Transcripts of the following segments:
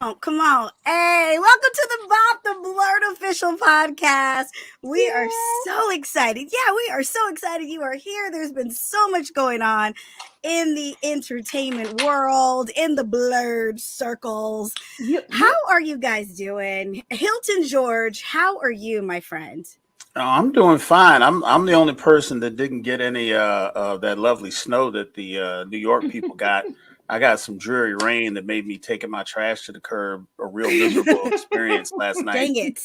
Oh, come on. Hey, welcome to the BOP, the BLERD official podcast. We are so excited. Yeah, we are so excited you are here. There's been so much going on in the entertainment world, in the BLERD circles. How are you guys doing? Hilton George, how are you, my friend? Oh, I'm doing fine. I'm the only person that didn't get any of that lovely snow that the New York people got. I got some dreary rain that made me taking my trash to the curb. A real miserable experience last night. Dang it.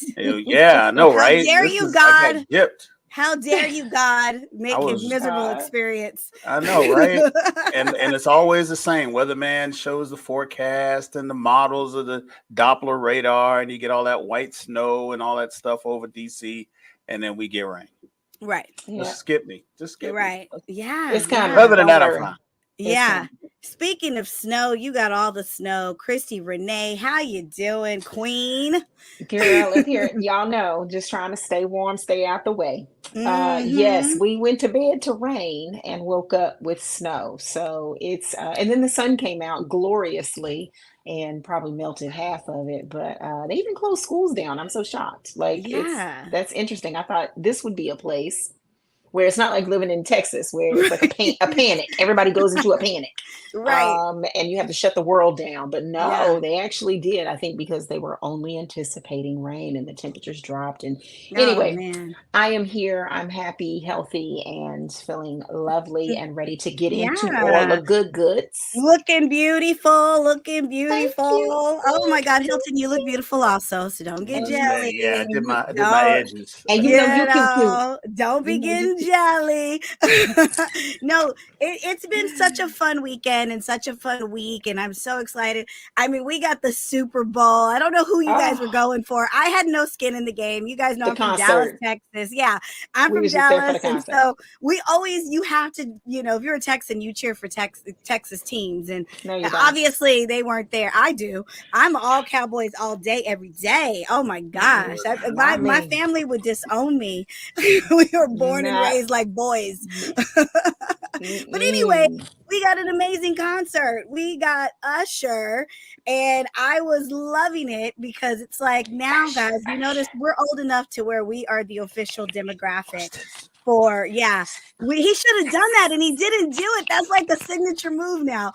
Yeah, I know, How right? dare you, I got God? gypped. How dare you, God, make a was miserable experience? I know, right? And it's always the same. Weatherman shows the forecast and the models of the Doppler radar, and you get all that white snow and all that stuff over DC, and then we get rain. Right. Just skip me. Just skip me. Right. Yeah. It's kind Other than that, I'm fine. Yeah. Speaking of snow, you got all the snow. Christi Renee, how you doing, Queen? Girl, up here, y'all know, just trying to stay warm, stay out the way. Yes, we went to bed to rain and woke up with snow. So it's and then the sun came out gloriously and probably melted half of it. But they even closed schools down. I'm so shocked. Like that's interesting. I thought this would be a place where it's not like living in Texas, where it's like a panic. Everybody goes into a panic. Right. And you have to shut the world down. But no, they actually did. I think because they were only anticipating rain and the temperatures dropped. And anyway, I am here. I'm happy, healthy, and feeling lovely and ready to get into all the good goods. Looking beautiful, looking beautiful. Oh my God, Hilton, you look beautiful also. So don't get jelly. Yeah, I did my edges. And you know, don't be getting jelly. No, it's been such a fun weekend and such a fun week, and I'm so excited. I mean, we got the Super Bowl. I don't know who you guys were going for. I had no skin in the game. You guys know I'm from Dallas, Texas. Yeah, I'm from Dallas, and so we always, you have to, if you're a Texan, you cheer for Texas teams, and obviously they weren't there. I do. I'm all Cowboys all day, every day. Oh my gosh, my family would disown me. We were born and raised like boys. But anyway, we got an amazing concert. We got Usher, and I was loving it because it's like, now, guys, you notice we're old enough to where we are the official demographic for, he should have done that, and he didn't do it. That's like a signature move now.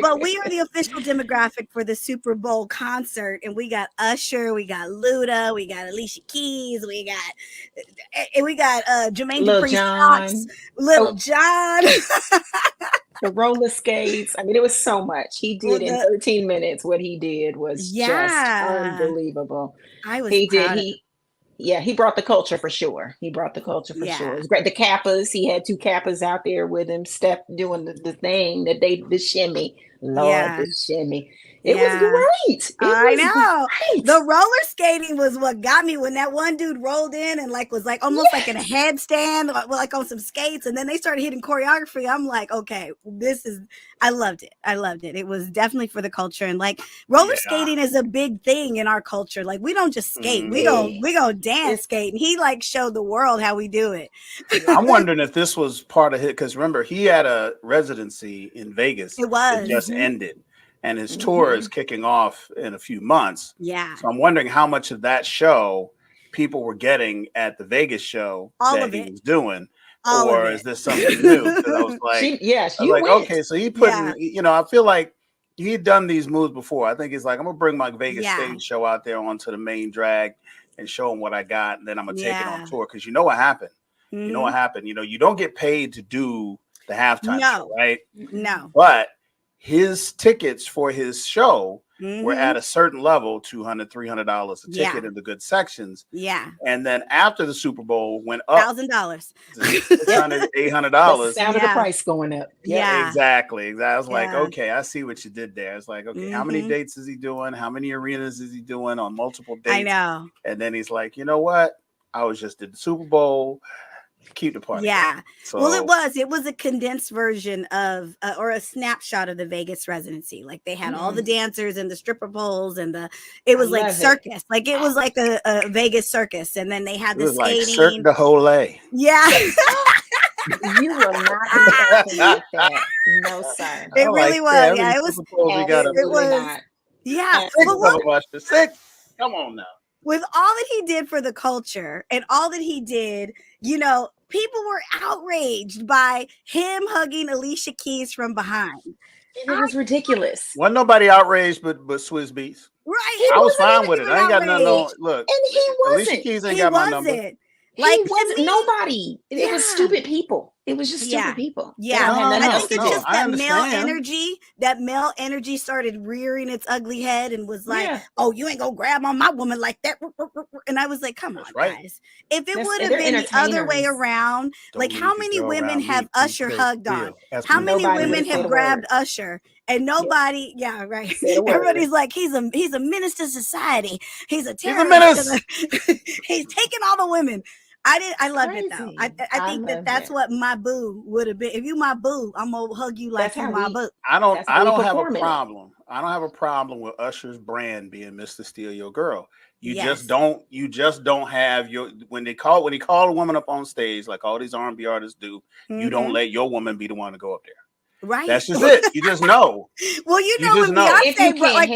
But we are the official demographic for the Super Bowl concert, and we got Usher, we got Luda, we got Alicia Keys, we got Jermaine Dupri's Fox, Little John. The roller skates. I mean, it was so much. He did in 13 minutes. What he did was just unbelievable. He brought the culture for sure. Sure. It was great. The Kappas, he had 2 Kappas out there with him, doing the thing that the shimmy. Lord, the shimmy. It was great. I know. Great. The roller skating was what got me when that one dude rolled in and was almost like in a headstand, like on some skates. And then they started hitting choreography. I'm like, okay, I loved it. It was definitely for the culture. And roller skating is a big thing in our culture. Like, we don't just skate. We go dance skate. And he showed the world how we do it. I'm wondering if this was part of it. Because remember, he had a residency in Vegas. It was. It just ended. And his tour is kicking off in a few months. Yeah. So I'm wondering how much of that show people were getting at the Vegas show that he was doing. Or is this something new? Because I was like, okay, so he putting, I feel like he'd done these moves before. I think he's like, I'm going to bring my Vegas stage show out there onto the main drag and show him what I got. And then I'm going to take it on tour. Because you know what happened? You know what happened? You don't get paid to do the halftime show, right? No. But his tickets for his show were at a certain level, $200, $300 a ticket in the good sections. Yeah. And then after the Super Bowl went up $1,000. $600, $800. The sound of the price going up. Yeah. Exactly. I was like, okay, I see what you did there. It's like, okay, how many dates is he doing? How many arenas is he doing on multiple dates? I know. And then he's like, you know what? I did the Super Bowl. Keep the party. Yeah. So, well, it was a condensed version of or a snapshot of the Vegas residency. Like, they had all the dancers and the stripper poles and it was like circus. Like, it was like a Vegas circus. And then they had the skating. Like Cirque du Soleil. Yeah. You will not be happy with that. No, sir. It really was. Yeah, it was. It was not. Yeah. 6 of them, Usher. 6. Come on now. With all that he did for the culture and all that he did, you know, people were outraged by him hugging Alicia Keys from behind. It was ridiculous. Wasn't nobody outraged but Swizz Beatz. Right. I was fine with it. I ain't got nothing on. Look, and he wasn't. Alicia Keys ain't got my number. Like, he wasn't nobody. It was stupid people. It was just stupid people. Yeah. I think it's just that male energy started rearing its ugly head and was like, oh, you ain't gonna grab on my woman like that. And I was like, come on, guys. If it would have been the other way around, like how many women have Usher hugged on? How many women have grabbed Usher? And nobody, everybody's like, he's a menace to society. He's a terrorist. He's taking all the women. I loved it though. I think that's what my boo would have been. If you my boo, I'm gonna hug you like you my boo. I don't have a problem. I don't have a problem with Usher's brand being Mr. Steal Your Girl. You just don't have your when he call a woman up on stage like all these R&B artists do, you don't let your woman be the one to go up there. Right. That's just it. You just know. Well, you know when Beyonce brought,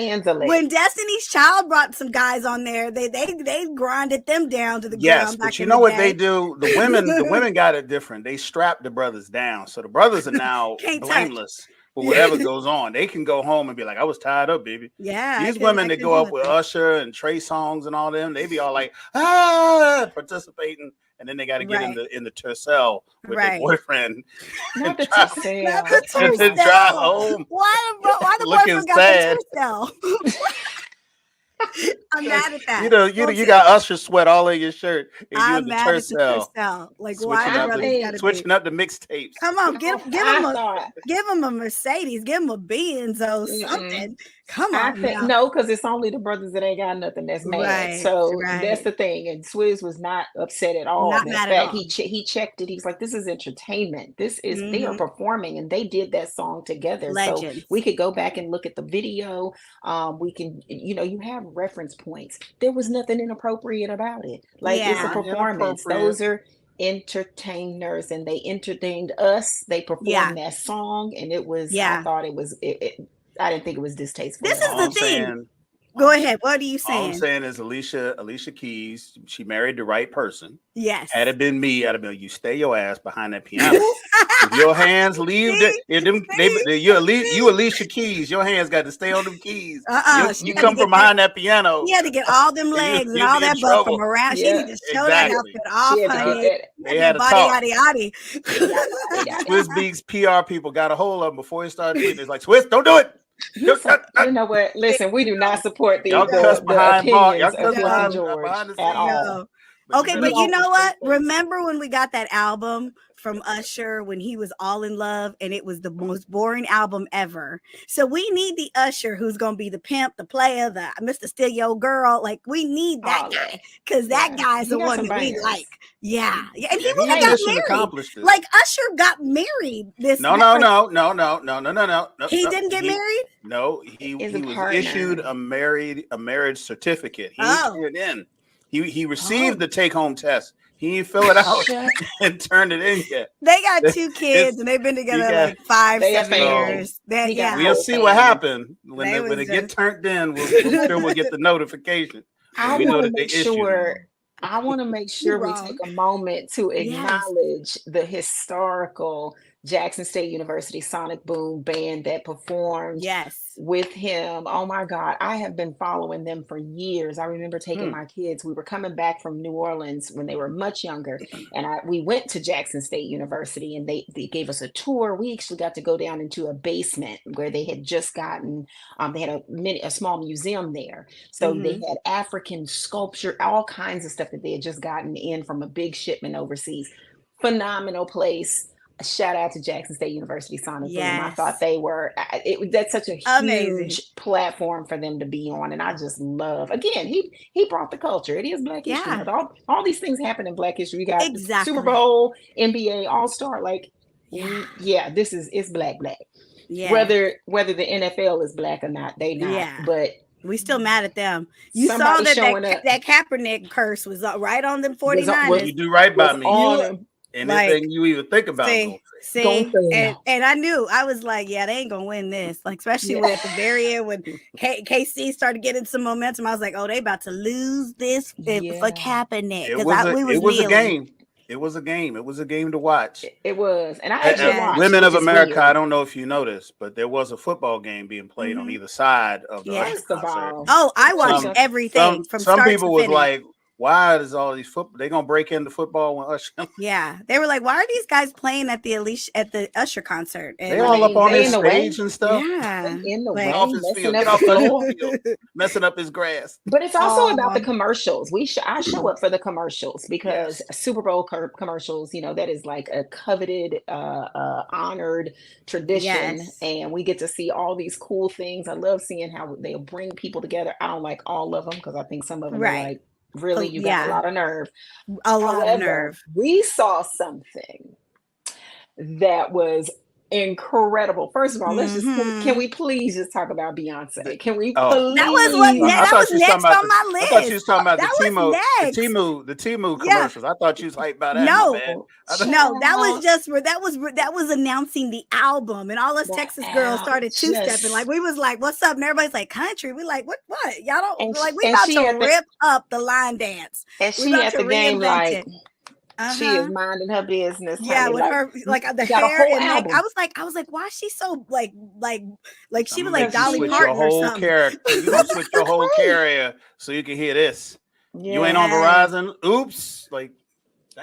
when Destiny's Child brought some guys on there, they grinded them down to the ground. Yes, but you know what they do? The women got it different. They strap the brothers down. So the brothers are now blameless for whatever goes on. They can go home and be like, I was tied up, baby. Yeah. These women that go up with Usher and Trey Songz and all them, they be all like, participating. And then they got to get in the Tercel with their boyfriend. Not the Tercel. And then drive home. Why the boyfriend got the Tercel? I'm mad at that. You got Usher sweat all in your shirt. And I'm mad at the Tercel. Like switching up the mixtapes. Come on, give him a Mercedes, give him a Benz or something. Come on. No, because it's only the brothers that ain't got nothing that's mad. That's the thing. And Swizz was not upset at all. Not mad at all. He checked it. He's like, this is entertainment. This is they are performing, and they did that song together. Legends. So we could go back and look at the video. We can, you have reference points. There was nothing inappropriate about it. Like it's a performance. Those are entertainers, and they entertained us. They performed that song, and it was. I thought it was. I didn't think it was distasteful. This is the thing. Go ahead. What are you saying? All I'm saying is Alicia Keys, she married the right person. Yes. Had it been me, I'd have been, you stay your ass behind that piano. If your hands leave you Alicia Keys, your hands got to stay on them keys. You come from behind that piano. You had to get all them legs and all that butt from around. She need to show that outfit off, honey. They had a talk. Yaddy. Swizz Beatz PR people got a hold of him before he started tweeting. It's like, Swizz, don't do it. You know what? Listen, we do not support the opinions of Hilton George at all. Okay, but you know what? Remember when we got that album from Usher when he was all in love and it was the most boring album ever? So we need the Usher who's going to be the pimp, the player, the Mr. Steal Your Girl. Like we need that guy because that guy's the one that we like. Yeah. And he really got married. Like Usher got married. No. He didn't get married? No, he was issued a marriage certificate. He turned it in. He received the take-home test. He didn't fill it out and turned it in yet. They got 2 kids and they've been together like 5-7 years. We'll see what happened when it get turned in. We'll get the notification. I want to make sure we take a moment to acknowledge the historical Jackson State University Sonic Boom band that performed with him. Oh my God. I have been following them for years. I remember taking my kids. We were coming back from New Orleans when they were much younger. And we went to Jackson State University and they gave us a tour. We actually got to go down into a basement where they had just gotten, they had a small museum there. So they had African sculpture, all kinds of stuff that they had just gotten in from a big shipment overseas. Phenomenal place. Shout out to Jackson State University Sonic Boom. I thought they were, that's such a huge platform for them to be on. And I just love, again, he brought the culture. It is Black history. All these things happen in Black history. We got Super Bowl, NBA, All-Star. Like, it's Black. Yeah. Whether the NFL is Black or not, they not. But we still mad at them. You saw that Kaepernick curse was right on them 49ers. You do right by me. anything you even think about. And I knew, I was like, yeah, they ain't gonna win this. Like, especially when at the very end when KC started getting some momentum, I was like, oh, they about to lose this for Kaepernick. It was a game. It was a game. It was a game to watch. It was. And I actually watched. Women of America, weird. I don't know if you noticed, but there was a football game being played on either side of the Usher concert. Oh, I watched everything from some start people to was finish. Like, why is all these football? They gonna break into football when Usher? Yeah, they were like, why are these guys playing at the Usher concert? And they all up on his stage and stuff. Yeah, in the way, off his field, get off the field, messing up his grass. But it's also about the commercials. I show up for the commercials because Super Bowl commercials, you know, that is like a coveted, honored tradition, and we get to see all these cool things. I love seeing how they'll bring people together. I don't like all of them because I think some of them are like, really, you got a lot of nerve. However, we saw something that was incredible. First of all, let's just can we please just talk about Beyonce? Can we please? That was next on my list. I thought you was talking about the Temu commercials. I thought you was hyped about that. No, that was announcing the album, and all us Texas girls started two-stepping. Like, we was like, what's up? And everybody's like, country. We like, what? Y'all don't like, we about to rip up the line dance. And she at the game like she is minding her business. Yeah, with her like the hair and like I was like, why is she so like she was like Dolly Parton or something. You gonna switch your whole carrier so you can hear this. Yeah. You ain't on Verizon. Oops. Like,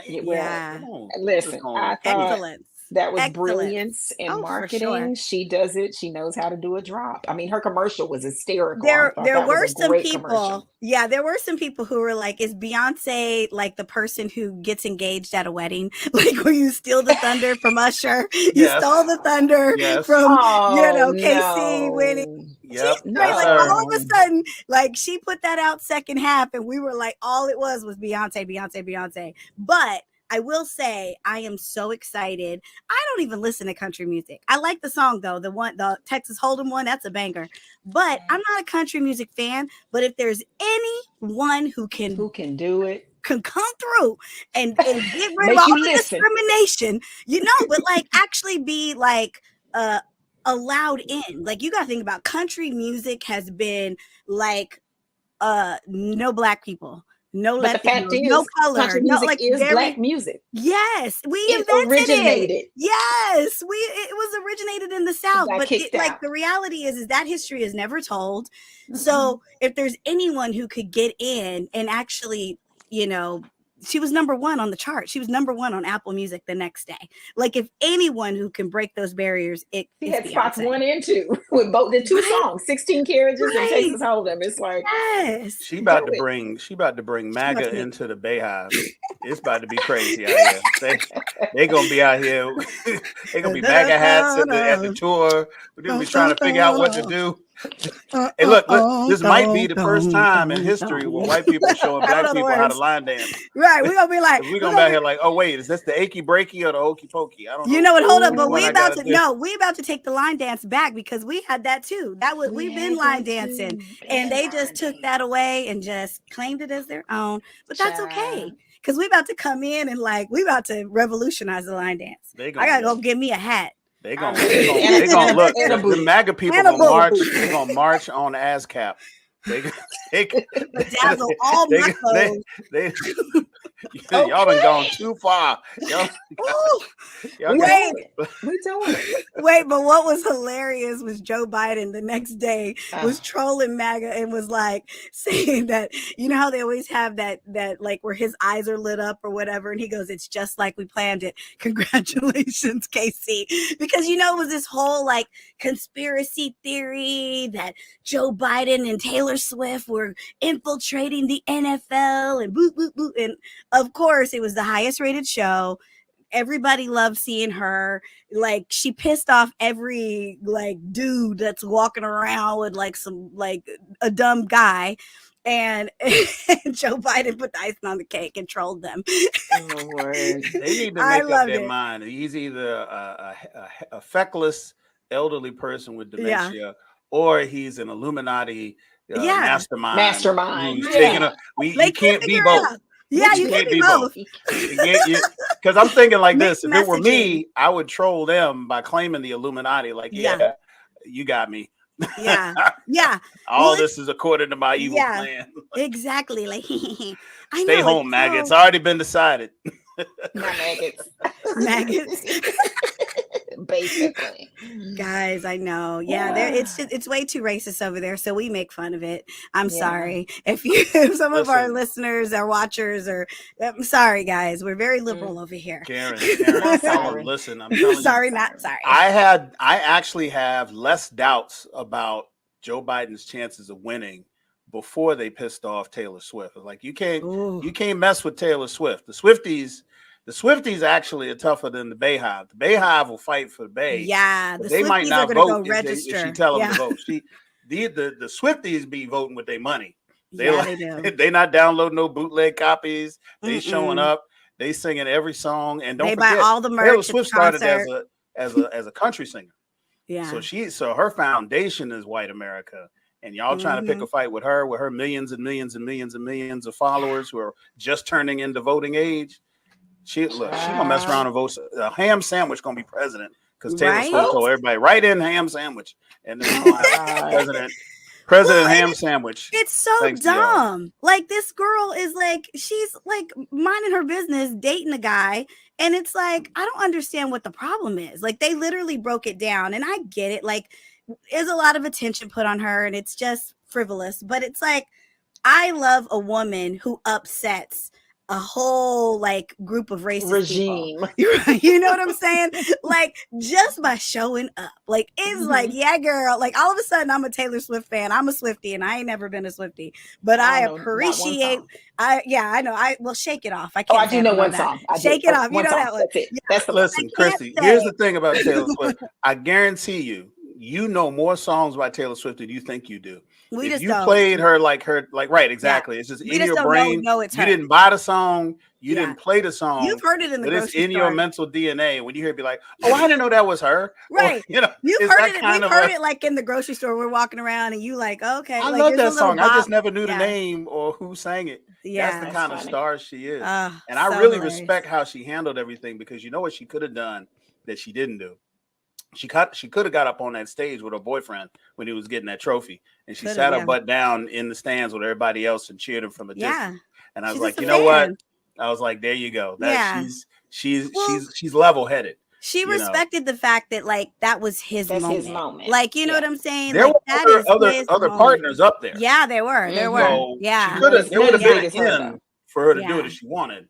listen, I thought that was brilliance in marketing. Sure. She does it. She knows how to do a drop. I mean, her commercial was hysterical. There were some people. Commercial. Yeah, there were some people who were like, "Is Beyonce like the person who gets engaged at a wedding? Like, where you steal the thunder from Usher? You stole the thunder from KC winning." Yep. All of a sudden, like, she put that out second half, and we were like, all it was Beyonce. But I will say, I am so excited. I don't even listen to country music. I like the song though, the Texas Hold'em one. That's a banger. But I'm not a country music fan. But if there's anyone who can do it, can come through and get rid of all the discrimination, but like actually be like allowed in. Like, you got to think about country music has been like no black people. No Latino, no color. Country music is black music. Yes, it originated. It. Yes, it was originated in the South. But the reality is that history is never told. Mm-hmm. So if there's anyone who could get in and actually, she was number one on the chart. She was number one on Apple Music the next day. Like, if anyone who can break those barriers, she had spots 1 and 2 with both the two songs, 16 Carriages and Texas Hold'em. It's like, she about to bring MAGA into the Bayhive. It's about to be crazy out here. They gonna be out here. They gonna be MAGA hats at the tour. We're gonna be trying to figure out what to do. Hey, look, this might be the first time in history where white people showing black people how to line dance. Right, we're gonna be like, we're gonna be out here like, oh wait, is this the achy breaky or the hokey pokey? I don't know. You know what? Hold up, but we about to take the line dance back because we had that too. We've been line dancing, and they just took that away and just claimed it as their own. But that's okay. Because we about to come in and we about to revolutionize the line dance. I gotta go get me a hat. They gonna look. The MAGA people gonna march. They gonna march on ASCAP. They bedazzle all my clothes. Y'all done gone too far. Wait, but what was hilarious was Joe Biden the next day was trolling MAGA and was like saying that, how they always have that like where his eyes are lit up or whatever, and he goes, it's just like we planned it. Congratulations, KC. Because it was this whole like conspiracy theory that Joe Biden and Taylor Swift were infiltrating the NFL and boot boot boot, and of course it was the highest rated show. Everybody loved seeing her. Like, she pissed off every like dude that's walking around with like some like a dumb guy, and Joe Biden put the icing on the cake and trolled them. Oh, word. They need to make up their mind. He's either a feckless elderly person with dementia, or he's an Illuminati mastermind. Who's taking you can't be both. Yeah, you can't be both. Because Because I'm thinking like this: if it were me, I would troll them by claiming the Illuminati. Like, yeah, you got me. Yeah. All this is according to my evil plan. Exactly. Like, I stay home, maggots. It's already been decided. Not maggots. Maggots. Basically, guys, I know. Yeah, it's way too racist over there, so we make fun of it. I'm sorry if some of our listeners or watchers are. I'm sorry, guys. We're very liberal over here. Karen, listen. I'm telling sorry, you, not sorry. I actually have less doubts about Joe Biden's chances of winning before they pissed off Taylor Swift. Like you can't mess with Taylor Swift. The Swifties actually are tougher than the Bayhive. The Bayhive will fight for the Bay. Yeah, they might not vote if she tell them to vote. The Swifties be voting with their money. They do. They not downloading no bootleg copies. They showing up. They singing every song, and don't forget, buy all the merch. Taylor Swift started as a country singer. Yeah. So her foundation is white America. And y'all trying to pick a fight with her millions and millions and millions and millions of followers who are just turning into voting age. She gonna mess around and vote. A ham sandwich gonna be president because Taylor Swift told everybody write in ham sandwich, and then President ham sandwich. It's so dumb. Like this girl is like she's like minding her business, dating a guy, and it's like I don't understand what the problem is. Like they literally broke it down, and I get it. Like there's a lot of attention put on her, and it's just frivolous. But it's like I love a woman who upsets a whole like group of racist regime people. You know what I'm saying? Like just by showing up, like it's like, yeah, girl, like all of a sudden I'm a Taylor Swift fan. I'm a Swiftie and I ain't never been a Swiftie, but I appreciate I know. Shake It Off. I can't. I do know one song. Shake It Off. You know that one. That's it. That's listen, Christi, here's the thing about Taylor Swift. I guarantee you know more songs by Taylor Swift than you think you do. If you played her like right, exactly. Yeah. It's just in your brain. You didn't buy the song. You didn't play the song. You've heard it in the grocery store. It's in your mental DNA. When you hear it, be like, oh, I didn't know that was her. Right. Or, you've heard it. We've heard it like in the grocery store. We're walking around and you like, okay. I love that song. I just never knew the name or who sang it. Yeah. That's the kind of star she is. And I really respect how she handled everything because you know what she could have done that she didn't do. She could have got up on that stage with her boyfriend when he was getting that trophy, and she sat her butt down in the stands with everybody else and cheered him from a distance. And I was like, you know what? I was like, there you go. She's level headed. She respected the fact that like that was his moment. Like you know what I'm saying? There were other partners up there. Yeah, there were. There were. So there would have been for her to do it if she wanted.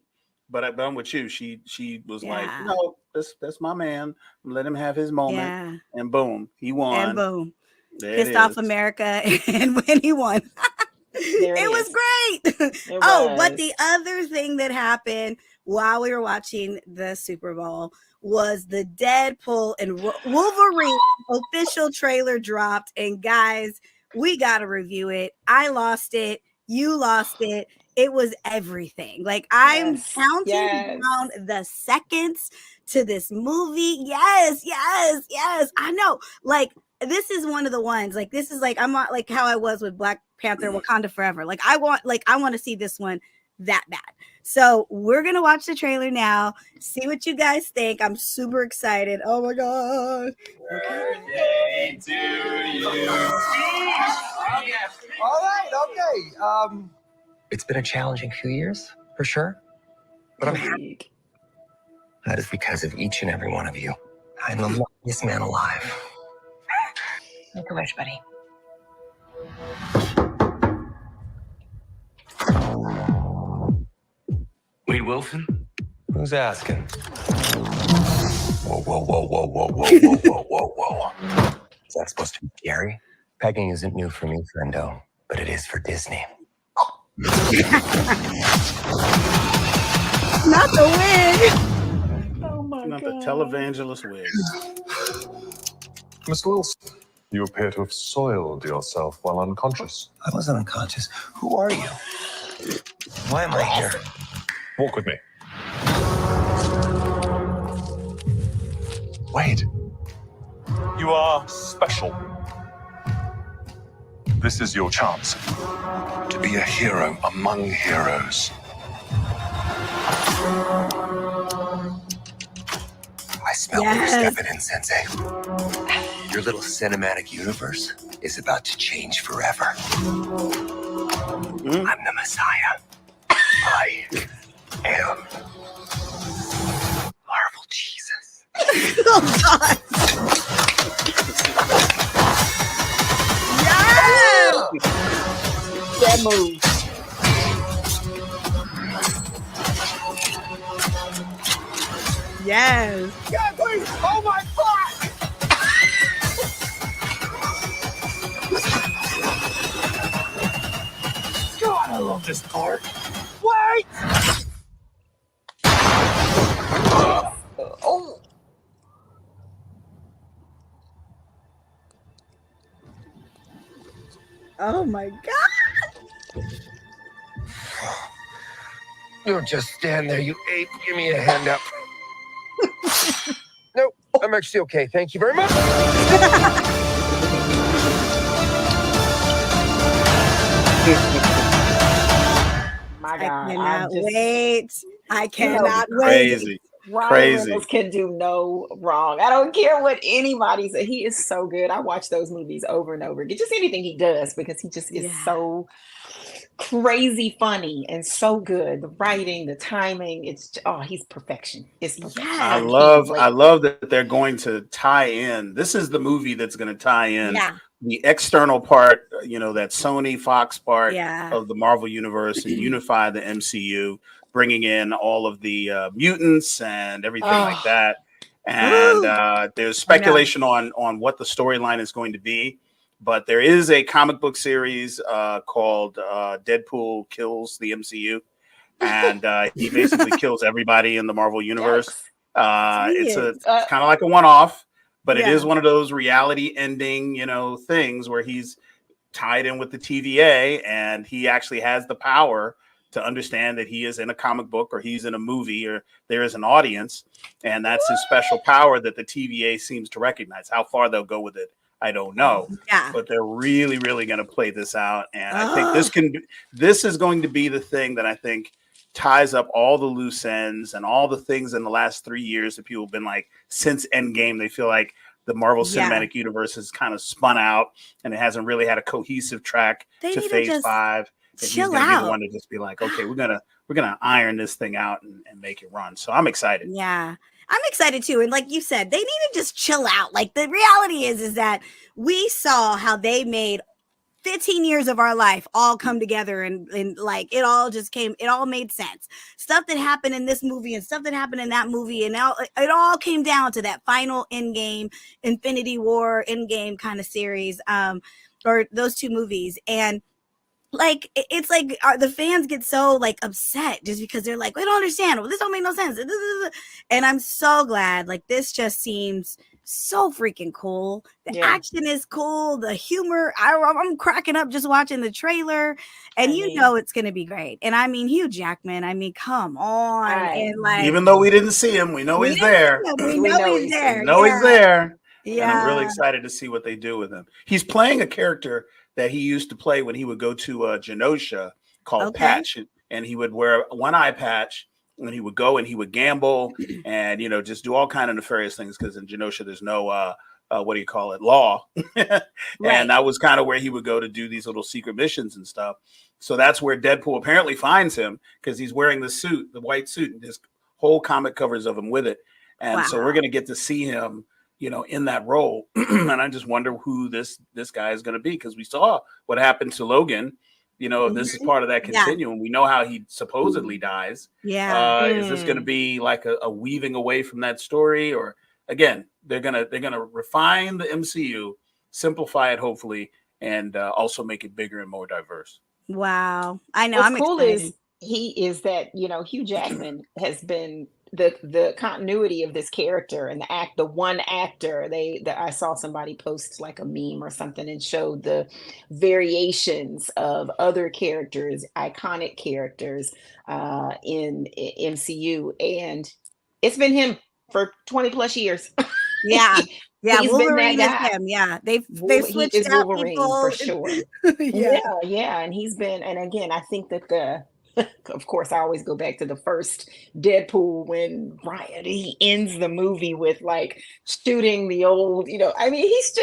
But I'm with you. She was like, no, that's my man. Let him have his moment. And boom, he won. And boom, pissed off America, and when he won, it was great. But the other thing that happened while we were watching the Super Bowl was the Deadpool and Wolverine official trailer dropped. And guys, we gotta review it. I lost it. You lost it. It was everything. Like I'm counting down the seconds to this movie. Yes. I know. Like this is one of the ones. Like this is like I'm not like how I was with Black Panther, Wakanda Forever. Like I want to see this one that bad. So we're gonna watch the trailer now. See what you guys think. I'm super excited. Oh my god. Birthday to you. All right. Okay. It's been a challenging few years, for sure. But I'm happy. That is because of each and every one of you. I'm the luckiest man alive. Make a wish, buddy. Wade Wilson? Who's asking? Whoa. Is that supposed to be scary? Pegging isn't new for me, friendo, but it is for Disney. Not the wig. Oh my God. God. The televangelist wig. Mr. Wilson, you appear to have soiled yourself while unconscious. I wasn't unconscious. Who are you? Why am I here? Walk with me. Wade, you are special. This is your chance to be a hero among heroes. Smell what you're stepping in, Sensei. Your little cinematic universe is about to change forever. I'm the Messiah. I am Marvel Jesus. Oh, God. Yes! That move. Yes. Yeah, please. Oh my God. God, I love this part. Wait. Oh. Oh my God. Don't just stand there, you ape. Give me a hand up. Nope, I'm actually okay. Thank you very much. My God. I cannot wait. I cannot wait. Crazy. Ryan Reynolds can do no wrong. I don't care what anybody says. He is so good. I watch those movies over and over again. Just anything he does, because he just is so crazy funny and so good. The writing, the timing, he's perfection. It's perfection. I love that they're going to tie in. This is the movie that's going to tie in the external part, that Sony Fox part of the Marvel universe and unify the MCU, bringing in all of the mutants and everything like that. And there's speculation on what the storyline is going to be. But there is a comic book series called Deadpool Kills the MCU. And he basically kills everybody in the Marvel universe. It's kind of like a one-off, but it is one of those reality ending, things where he's tied in with the TVA, and he actually has the power to understand that he is in a comic book or he's in a movie or there is an audience, and that's his special power that the TVA seems to recognize. How far they'll go with it, I don't know. But they're really, really going to play this out, and I think this is going to be the thing that I think ties up all the loose ends and all the things in the last 3 years that people have been like, since Endgame, they feel like the Marvel Cinematic Universe has kind of spun out and it hasn't really had a cohesive track to Phase 5. And he's going to be the one to just be like, okay, we're gonna iron this thing out and make it run. So I'm excited. Yeah. I'm excited too. And like you said, they need to just chill out. Like the reality is that we saw how they made 15 years of our life all come together and like it all made sense. Stuff that happened in this movie and stuff that happened in that movie, and it all came down to that final Endgame, Infinity War Endgame kind of series, or those two movies. And like it's like the fans get so like upset just because they're like, we don't understand. Well, this don't make no sense. And I'm so glad. Like this just seems so freaking cool. The action is cool. The humor, I'm cracking up just watching the trailer, and it's gonna be great. And I mean, Hugh Jackman. I mean, come on. And like, even though we didn't see him, we know he's there. We know he's there. He's there. Yeah. And I'm really excited to see what they do with him. He's playing a character that he used to play when he would go to Genosha called Patch, and he would wear one eye patch, and he would go and he would gamble and just do all kind of nefarious things, because in Genosha there's no law. And that was kind of where he would go to do these little secret missions and stuff. So that's where Deadpool apparently finds him, because he's wearing the suit, the white suit, and his whole comic covers of him with it. And so we're going to get to see him in that role. And I just wonder who this guy is going to be, because we saw what happened to Logan. This is part of that continuum. We know how he supposedly dies. Is this going to be like a weaving away from that story, or again, they're gonna refine the MCU, simplify it hopefully, and also make it bigger and more diverse. Wow, I know. What's cool is Hugh Jackman has been the continuity of this character, and the one actor. I saw somebody post like a meme or something and showed the variations of other characters, iconic characters in MCU, and it's been him for 20 plus years. Yeah. Wolverine is him. Yeah, they've switched out Wolverine people for sure. Yeah, and he's been. And again, I think that of course, I always go back to the first Deadpool when he ends the movie with like shooting the old, I mean, he's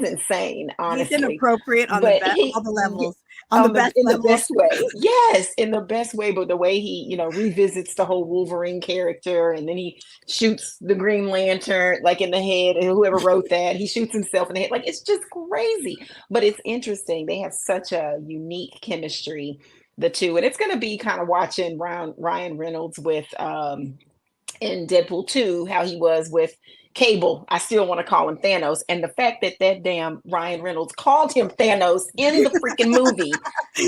insane, honestly. He's inappropriate on all the levels. In the best way. Yes, in the best way. But the way he, revisits the whole Wolverine character, and then he shoots the Green Lantern like in the head, and whoever wrote that, he shoots himself in the head. Like, it's just crazy. But it's interesting. They have such a unique chemistry, the two. And it's going to be kind of watching Ryan Reynolds with in Deadpool 2, how he was with Cable. I still want to call him Thanos. And the fact that damn Ryan Reynolds called him Thanos in the freaking movie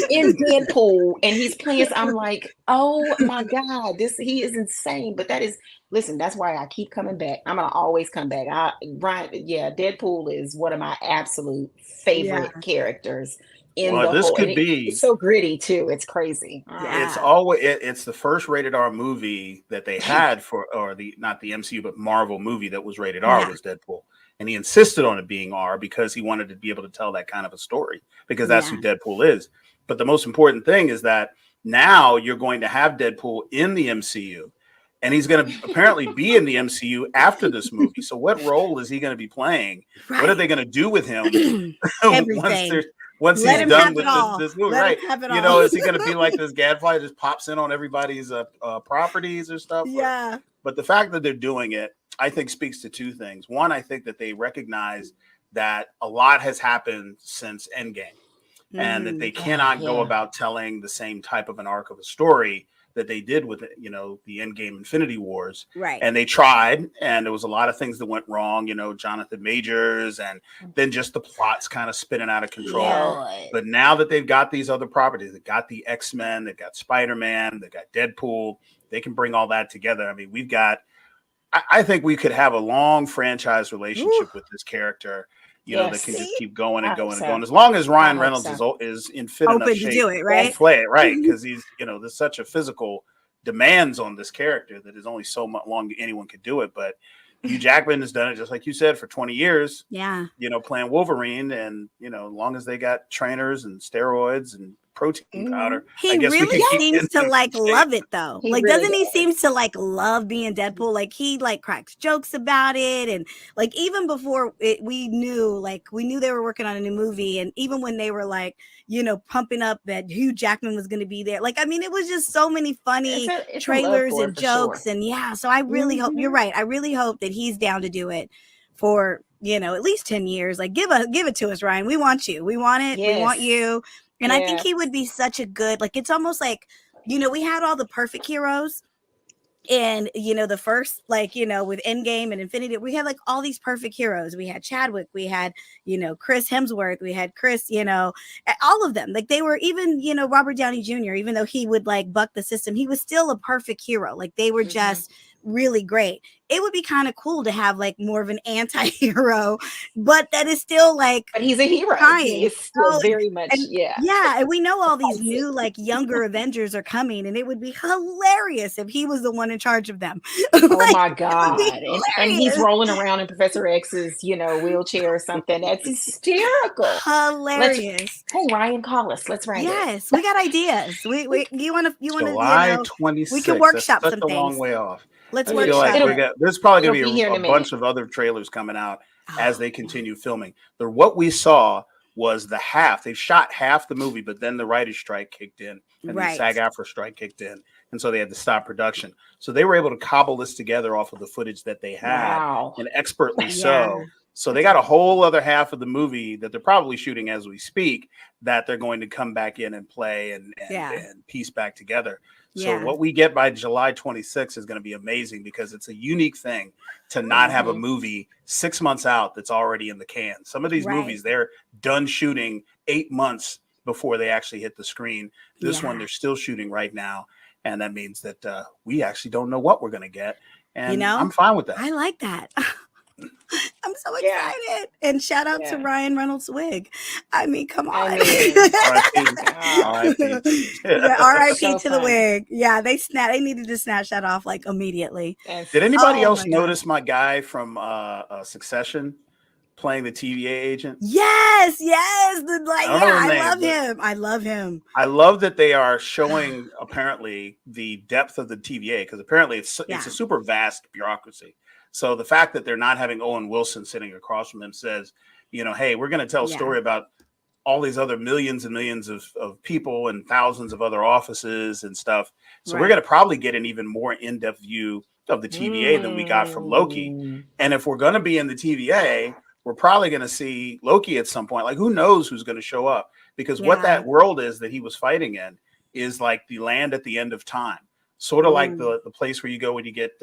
in Deadpool, and he's playing, I'm like, oh my God, he is insane. But that's why I keep coming back. I'm gonna always come back. Deadpool is one of my absolute favorite characters. It's so gritty too. It's crazy. It's the first rated R movie that they had not the MCU, but Marvel movie that was rated R was Deadpool. And he insisted on it being R because he wanted to be able to tell that kind of a story, because that's who Deadpool is. But the most important thing is that now you're going to have Deadpool in the MCU, and he's going to apparently be in the MCU after this movie. So what role is he going to be playing? Right. What are they going to do with him once he's done with this movie? Right. Is he going to be like this gadfly just pops in on everybody's properties or stuff? Yeah. But the fact that they're doing it, I think, speaks to two things. One, I think that they recognize that a lot has happened since Endgame, and that they cannot go about telling the same type of an arc of a story that they did with the Endgame Infinity Wars. Right. And they tried, and there was a lot of things that went wrong, Jonathan Majors, and then just the plots kind of spinning out of control. Yeah. But now that they've got these other properties, they've got the X-Men, they've got Spider-Man, they've got Deadpool, they can bring all that together. I mean, I think we could have a long franchise relationship with this character, that can just keep going and going and going. As long as Ryan Reynolds is in fit enough shape to do it, right? Play it, right? Because he's, there's such a physical demands on this character that there's only so much long anyone could do it. But Hugh Jackman has done it, just like you said, for 20 years. Yeah. Playing Wolverine, and as long as they got trainers and steroids and protein powder. He really seems to love it though. Doesn't he seem to love being Deadpool? Like, he cracks jokes about it, and even before we knew they were working on a new movie, and even when they were pumping up that Hugh Jackman was going to be there. It was just so many funny trailers and jokes, and so I really hope you're right. I really hope that he's down to do it for at least 10 years. Give it to us, Ryan. We want you. We want it. Yes. We want you. And I think he would be such a good, it's almost we had all the perfect heroes, and, the first, with Endgame and Infinity, we had all these perfect heroes. We had Chadwick, we had, Chris Hemsworth, we had Chris, all of them. They were even, Robert Downey Jr., even though he would buck the system, he was still a perfect hero. They were just really great. It would be kind of cool to have more of an anti-hero, but that is still but he's a hero. He is still very much, and we know all these new younger Avengers are coming, and it would be hilarious if he was the one in charge of them. Oh my God. And he's rolling around in Professor X's, wheelchair or something. That's hysterical. Hilarious. Hey, Ryan, call us. Let's write it. Yes, we got ideas. You want to July 26th. We can workshop some things. That's a long way off. Let's workshop. There's probably going to be a bunch of other trailers coming out as they continue filming. What we saw was the half. They shot half the movie, but then the writer's strike kicked in, and the SAG-AFTRA strike kicked in, and so they had to stop production. So they were able to cobble this together off of the footage that they had, and expertly so. So they got a whole other half of the movie that they're probably shooting as we speak, that they're going to come back in and play and piece back together. So what we get by July 26th is going to be amazing, because it's a unique thing to not have a movie 6 months out that's already in the can. Some of these movies, they're done shooting 8 months before they actually hit the screen. This one, they're still shooting right now. And that means that we actually don't know what we're going to get. And I'm fine with that. I like that. I'm so excited. And shout out to Ryan Reynolds' wig. I mean, come on. R.I.P. R.I.P. to the wig. Yeah, they needed to snatch that off immediately. Did anybody else notice my guy from Succession playing the TVA agent? Yes, the like, I love him. I love him. I love that they are showing apparently the depth of the TVA, because apparently it's a super vast bureaucracy. So the fact that they're not having Owen Wilson sitting across from them says, hey, we're going to tell a story about all these other millions and millions of people and thousands of other offices and stuff. So we're going to probably get an even more in-depth view of the TVA than we got from Loki. And if we're going to be in the TVA, we're probably going to see Loki at some point. Like, who knows who's going to show up? Because what that world is that he was fighting in is like the land at the end of time. Sort of like the place where you go when you get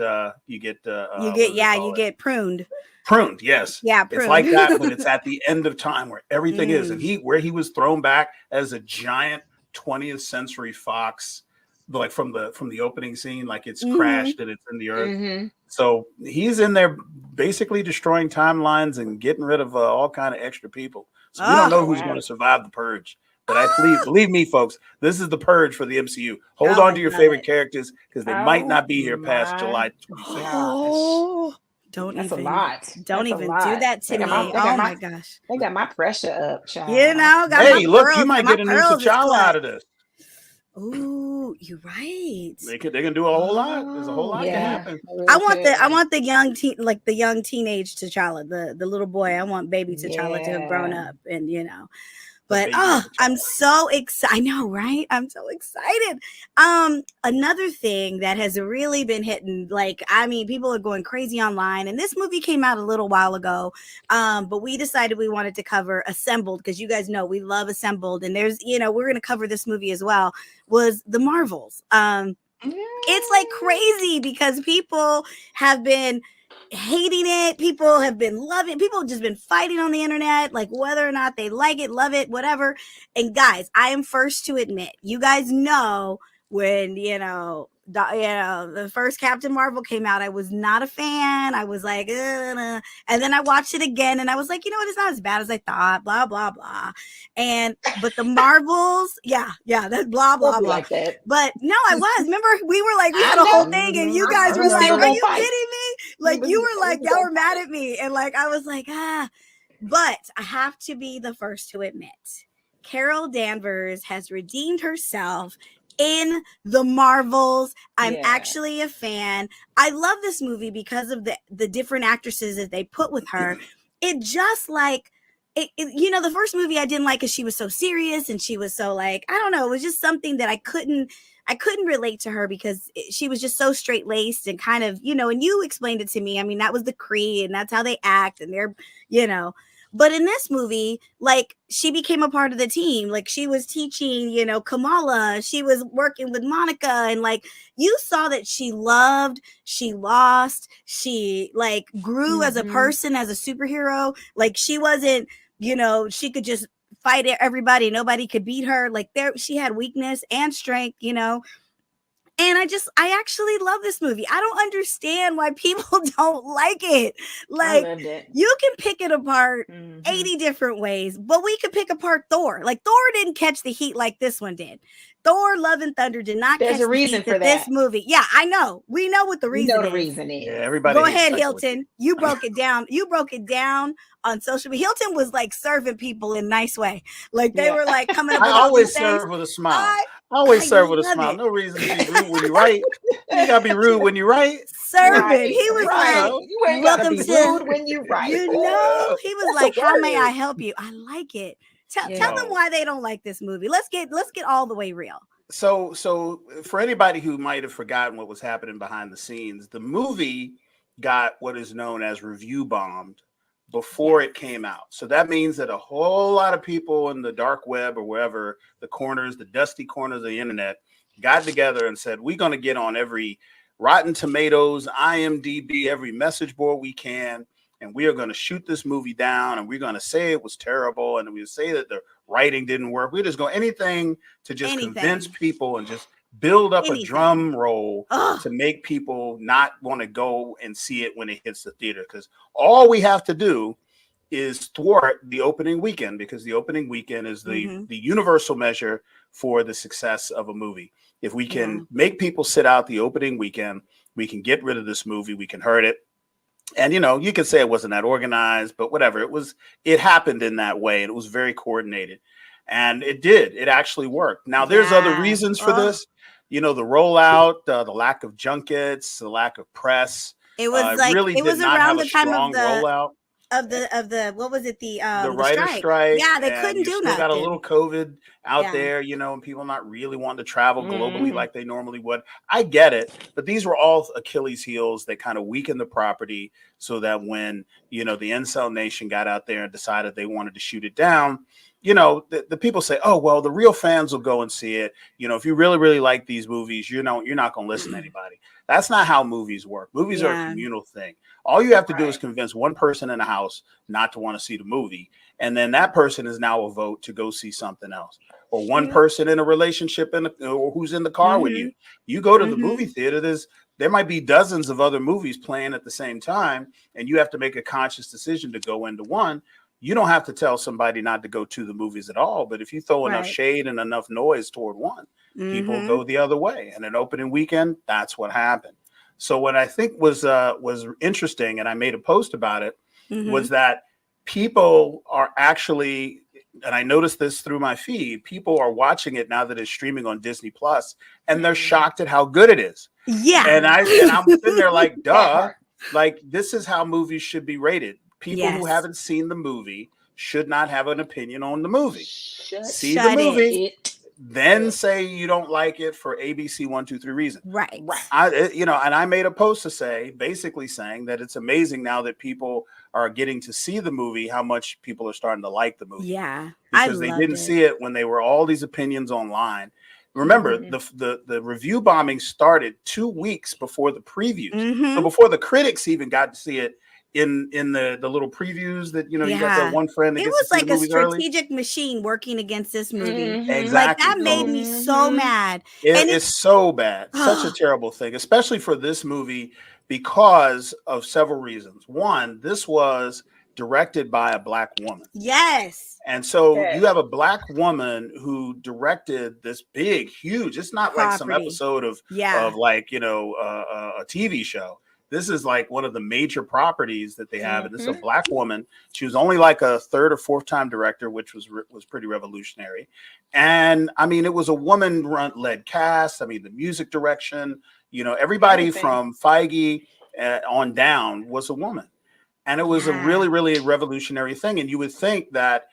pruned. Pruned, yes. Yeah, pruned. It's like that when it's at the end of time where everything is. And where he was thrown back as a giant 20th century fox, like from the opening scene, like it's crashed and it's in the earth. So he's in there basically destroying timelines and getting rid of all kind of extra people. So we don't know who's going to survive the purge. But believe me, folks, this is the purge for the MCU. Hold on to your favorite characters, because they might not be here past July 26th. Don't That's even, a lot. Don't That's even do that to me. Oh my gosh. They got my pressure up, child. Hey, look, you might get a new T'Challa out of this. Ooh, you're right. They can do a whole lot. There's a whole lot can happen. I want the young the young teenage T'Challa, the little boy. I want baby T'Challa to have grown up, and But I'm so excited. I know, right? I'm so excited. Another thing that has really been hitting, people are going crazy online, and this movie came out a little while ago. But we decided we wanted to cover Assembled, because you guys know we love Assembled, and there's, we're going to cover this movie as well, was The Marvels. It's like crazy because people have been hating it. People have been loving it. People have just been fighting on the internet, like whether or not they like it, love it, whatever. And guys, I am first to admit, you guys know when, the first Captain Marvel came out, I was not a fan. I was like, and then I watched it again and I was like, it's not as bad as I thought, blah, blah, blah. But the Marvels, that's blah, blah, blah. Like that. But no, I was. Remember, we were like, we had a whole thing and you guys were like, are you kidding me? Like, you were like, y'all were mad at me. And like, I was like, But I have to be the first to admit, Carol Danvers has redeemed herself in the Marvels. I'm actually a fan. I love this movie because of the different actresses that they put with her. It just the first movie I didn't like because she was so serious and she was so I don't know, it was just something that I couldn't relate to her because she was just so straight-laced and kind of, and you explained it to me. I mean, that was the Kree and that's how they act and they're, But in this movie, she became a part of the team. She was teaching, Kamala. She was working with Monica. And you saw that she loved, she lost, she grew as a person, as a superhero. She wasn't, she could just fight everybody. Nobody could beat her. She had weakness and strength, And I actually love this movie. I don't understand why people don't like it. I loved it. You can pick it apart 80 different ways, but we could pick apart Thor. Thor didn't catch the heat like this one did. Thor, Love and Thunder did not catch the heat for this movie. Yeah, I know. We know what the reason is. Yeah, everybody. Go ahead, Hilton. You broke it down. You broke it down on social media. Hilton was serving people in a nice way. They were coming up with I always serve with a smile. I always serve with a smile. No reason to be rude when you right. You gotta be rude when you right. Serving. He was you ain't welcome to rude when you right. He was like, how may I help you? I like it. Tell them why they don't like this movie. Let's get all the way real. So for anybody who might have forgotten what was happening behind the scenes, the movie got what is known as review bombed before it came out. So that means that a whole lot of people in the dark web or wherever, the dusty corners of the internet, got together and said, we're going to get on every Rotten Tomatoes, IMDb, every message board we can, and we are going to shoot this movie down, and we're going to say it was terrible, and we'll say that the writing didn't work. We're just going anything to just convince people and just build up a drum roll to make people not want to go and see it when it hits the theater. Because all we have to do is thwart the opening weekend, because the opening weekend is the universal measure for the success of a movie. If we can make people sit out the opening weekend, we can get rid of this movie. We can hurt it. And, you could say it wasn't that organized, but whatever. It happened in that way. And it was very coordinated. And it actually worked. Now, there's other reasons for this. The rollout, the lack of junkets, the lack of press. It was it was around the time of the rollout. Of the what was it, the writer strike. Yeah, they couldn't do nothing. Got a little COVID out there, and people not really wanting to travel globally like they normally would. I get it, but these were all Achilles heels that kind of weakened the property, so that when the Incel Nation got out there and decided they wanted to shoot it down, the people say, oh well, the real fans will go and see it. If you really, really like these movies, you're not going to listen to anybody. That's not how movies work. Movies are a communal thing. All you have to do is convince one person in a house not to want to see the movie. And then that person is now a vote to go see something else. Or one person in a relationship or who's in the car with you. You go to the movie theater, there might be dozens of other movies playing at the same time, and you have to make a conscious decision to go into one. You don't have to tell somebody not to go to the movies at all. But if you throw enough shade and enough noise toward one, people go the other way. And an opening weekend, that's what happened. So what I think was interesting, and I made a post about it, was that people are actually, and I noticed this through my feed, people are watching it now that it's streaming on Disney Plus, and they're shocked at how good it is. Yeah. And I'm sitting there like, duh, like this is how movies should be rated. People who haven't seen the movie should not have an opinion on the movie. See the movie. Then say you don't like it for ABC 1, 2, 3 reasons. Right. And I made a post to say, basically saying that it's amazing now that people are getting to see the movie, how much people are starting to like the movie. Yeah. Because they didn't see it when they were all these opinions online. Remember, the review bombing started 2 weeks before the previews. So before the critics even got to see it, in the little previews that you got that one friend that it was like a strategic machine working against this movie. Exactly. Like that made me so mad. It's so bad. Such a terrible thing, especially for this movie, because of several reasons. One, this was directed by a Black woman. Yes. And so you have a Black woman who directed this big, huge, it's not like some episode of like, a TV show. This is like one of the major properties that they have. And this is a Black woman. She was only like a third or fourth time director, which was pretty revolutionary. And I mean, it was a woman led cast. I mean, the music direction, everybody from Feige on down was a woman. And it was a really, really revolutionary thing. And you would think that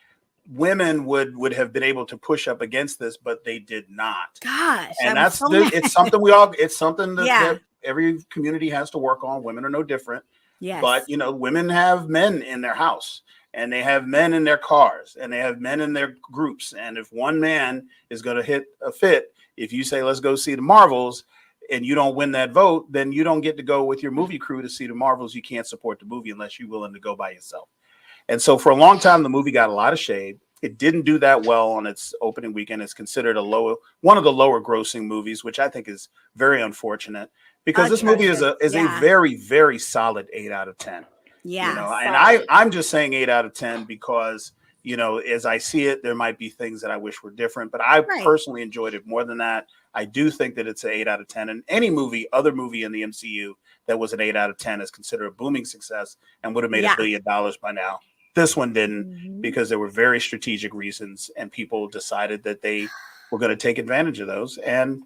women would have been able to push up against this, but they did not. Gosh. And it's something that every community has to work on. Women are no different. Yes. But, women have men in their house, and they have men in their cars, and they have men in their groups. And if one man is going to hit a fit, if you say, let's go see the Marvels, and you don't win that vote, then you don't get to go with your movie crew to see the Marvels. You can't support the movie unless you're willing to go by yourself. And so for a long time, the movie got a lot of shade. It didn't do that well on its opening weekend. It's considered one of the lower grossing movies, which I think is very unfortunate. Because this movie is a very, very solid 8 out of 10. Yeah. And I'm just saying 8 out of 10 because, as I see it, there might be things that I wish were different. But I personally enjoyed it more than that. I do think that it's an 8 out of 10. And any other movie in the MCU that was an 8 out of 10 is considered a booming success and would have made $1 billion by now. This one didn't because there were very strategic reasons, and people decided that they were going to take advantage of those. And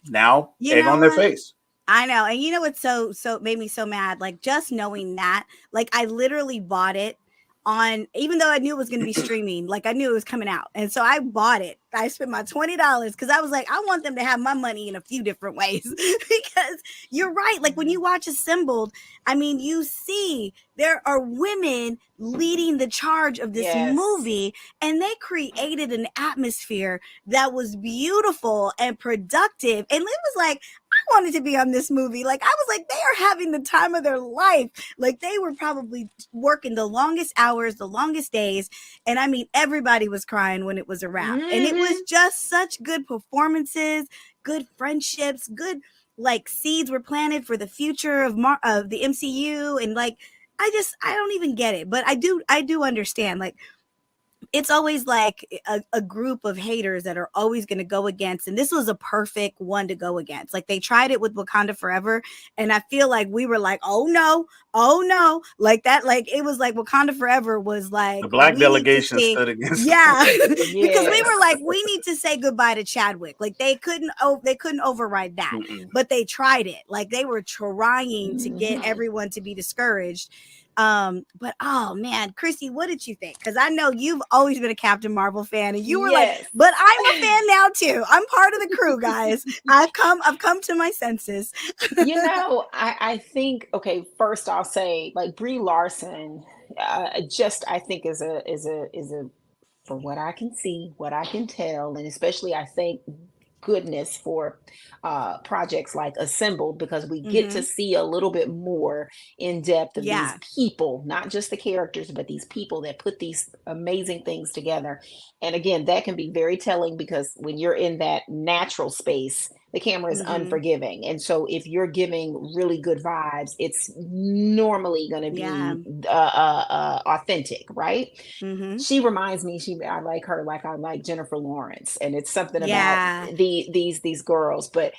now egg on their face. I know. And what's so made me so mad? Like just knowing that, like I literally bought it on, even though I knew it was going to be streaming, like I knew it was coming out. And so I bought it. I spent my $20 because I was like, I want them to have my money in a few different ways because you're right. Like when you watch Assembled, I mean, you see there are women leading the charge of this movie, and they created an atmosphere that was beautiful and productive. And it was like, I wanted to be on this movie. Like, I was like, they are having the time of their life. Like, they were probably working the longest hours, the longest days. And I mean, everybody was crying when it was a wrap. And it was just such good performances, good friendships, good, like, seeds were planted for the future of the MCU. And, like, I don't even get it. But I do understand. Like, it's always like a group of haters that are always going to go against. And this was a perfect one to go against. Like they tried it with Wakanda Forever. And I feel like we were like, oh no. Like that, like it was like Wakanda Forever was like the black delegation stood against because we were like, we need to say goodbye to Chadwick. Like they couldn't override that. But they tried it. Like they were trying to get everyone to be discouraged. But oh man, Christi, what did you think? Because I know you've always been a Captain Marvel fan, and you were like, but I'm a fan now too. I'm part of the crew, guys. I've come to my senses. I think, okay, first I'll say like Brie Larson, I think is a from what I can see, what I can tell, and especially I think goodness for projects like Assembled, because we get to see a little bit more in depth of these people, not just the characters, but these people that put these amazing things together. And again, that can be very telling because when you're in that natural space, the camera is unforgiving. And so if you're giving really good vibes, it's normally going to be authentic, right? She reminds me, I like her like I like Jennifer Lawrence. And it's something about these girls. But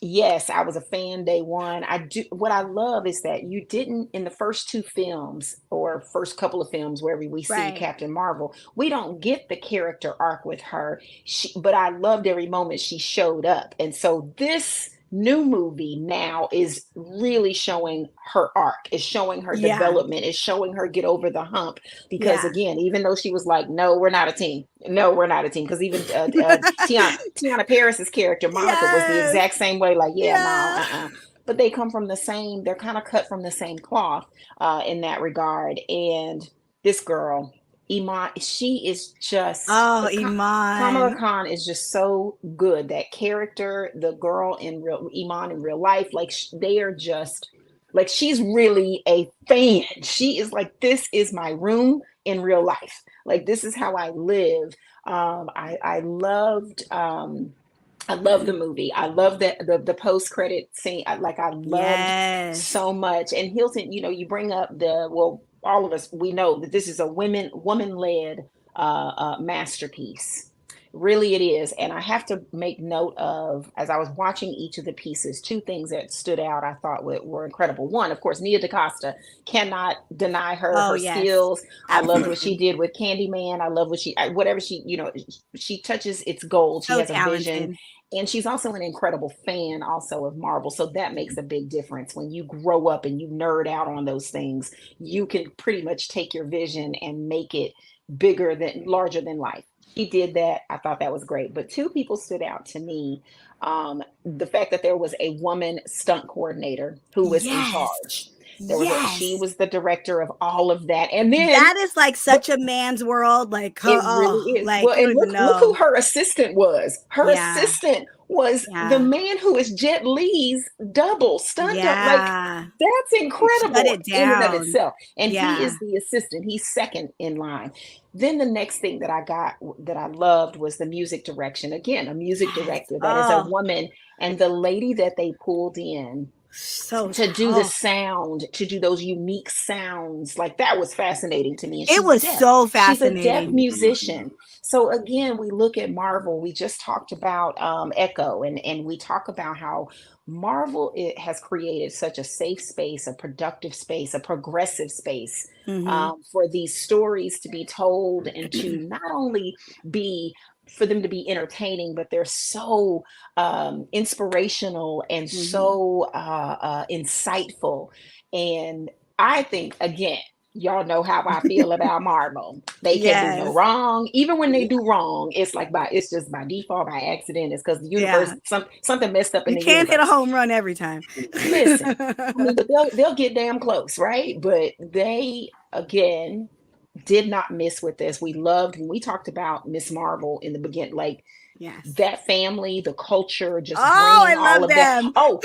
yes, I was a fan day one. What I love is that you didn't, in the first two films or first couple of films wherever we see Captain Marvel, we don't get the character arc with her. But I loved every moment she showed up. And so this new movie now is really showing her arc, is showing her development, is showing her get over the hump. Because again, even though she was like, no, we're not a team. Because even Tiana Paris's character, Monica, was the exact same way. Like, but they come from they're kind of cut from the same cloth in that regard. And this girl, Iman, she is just Iman. Kamala Khan is just so good. That character, the girl Iman in real life, like they are just like, she's really a fan. She is like, this is my room in real life. Like, this is how I live. I loved the movie. I love that the post-credit scene. I loved so much. And Hilton, you bring up all of us, we know that this is a woman-led masterpiece. Really it is. And I have to make note of, as I was watching each of the pieces, two things that stood out I thought were incredible. One, of course, Nia DaCosta, cannot deny her skills. I loved what she did with Candyman. I love whatever she touches, it's gold. She has a vision. And she's also an incredible fan also of Marvel. So that makes a big difference. When you grow up and you nerd out on those things, you can pretty much take your vision and make it larger than life. She did that. I thought that was great. But two people stood out to me. The fact that there was a woman stunt coordinator who was in charge. She was the director of all of that. And then that is like such a man's world. Like, it really is. Like, and look who her assistant was. Her assistant was the man who is Jet Li's double stunt. Like, that's incredible in and of itself. And he is the assistant. He's second in line. Then the next thing that I loved was the music direction. Again, a music director that is a woman, and the lady that they pulled in to do the sound, to do those unique sounds, like that was fascinating to me. And it was so fascinating. She's a deaf musician. So again, we look at Marvel. We just talked about Echo, and we talk about how Marvel has created such a safe space, a productive space, a progressive space for these stories to be told, and to not only for them to be entertaining, but they're so inspirational and so insightful. And I think, again, y'all know how I feel about Marvel. They can do no wrong. Even when they do wrong, it's just by default, by accident. It's because the universe, something messed up in the universe. You can't hit a home run every time. Listen, but they'll get damn close, right? But they, again, did not miss with this. We loved when we talked about Miss Marvel in the beginning. Like, Yes. That family, the culture, just I bringing all love of that. them. Oh,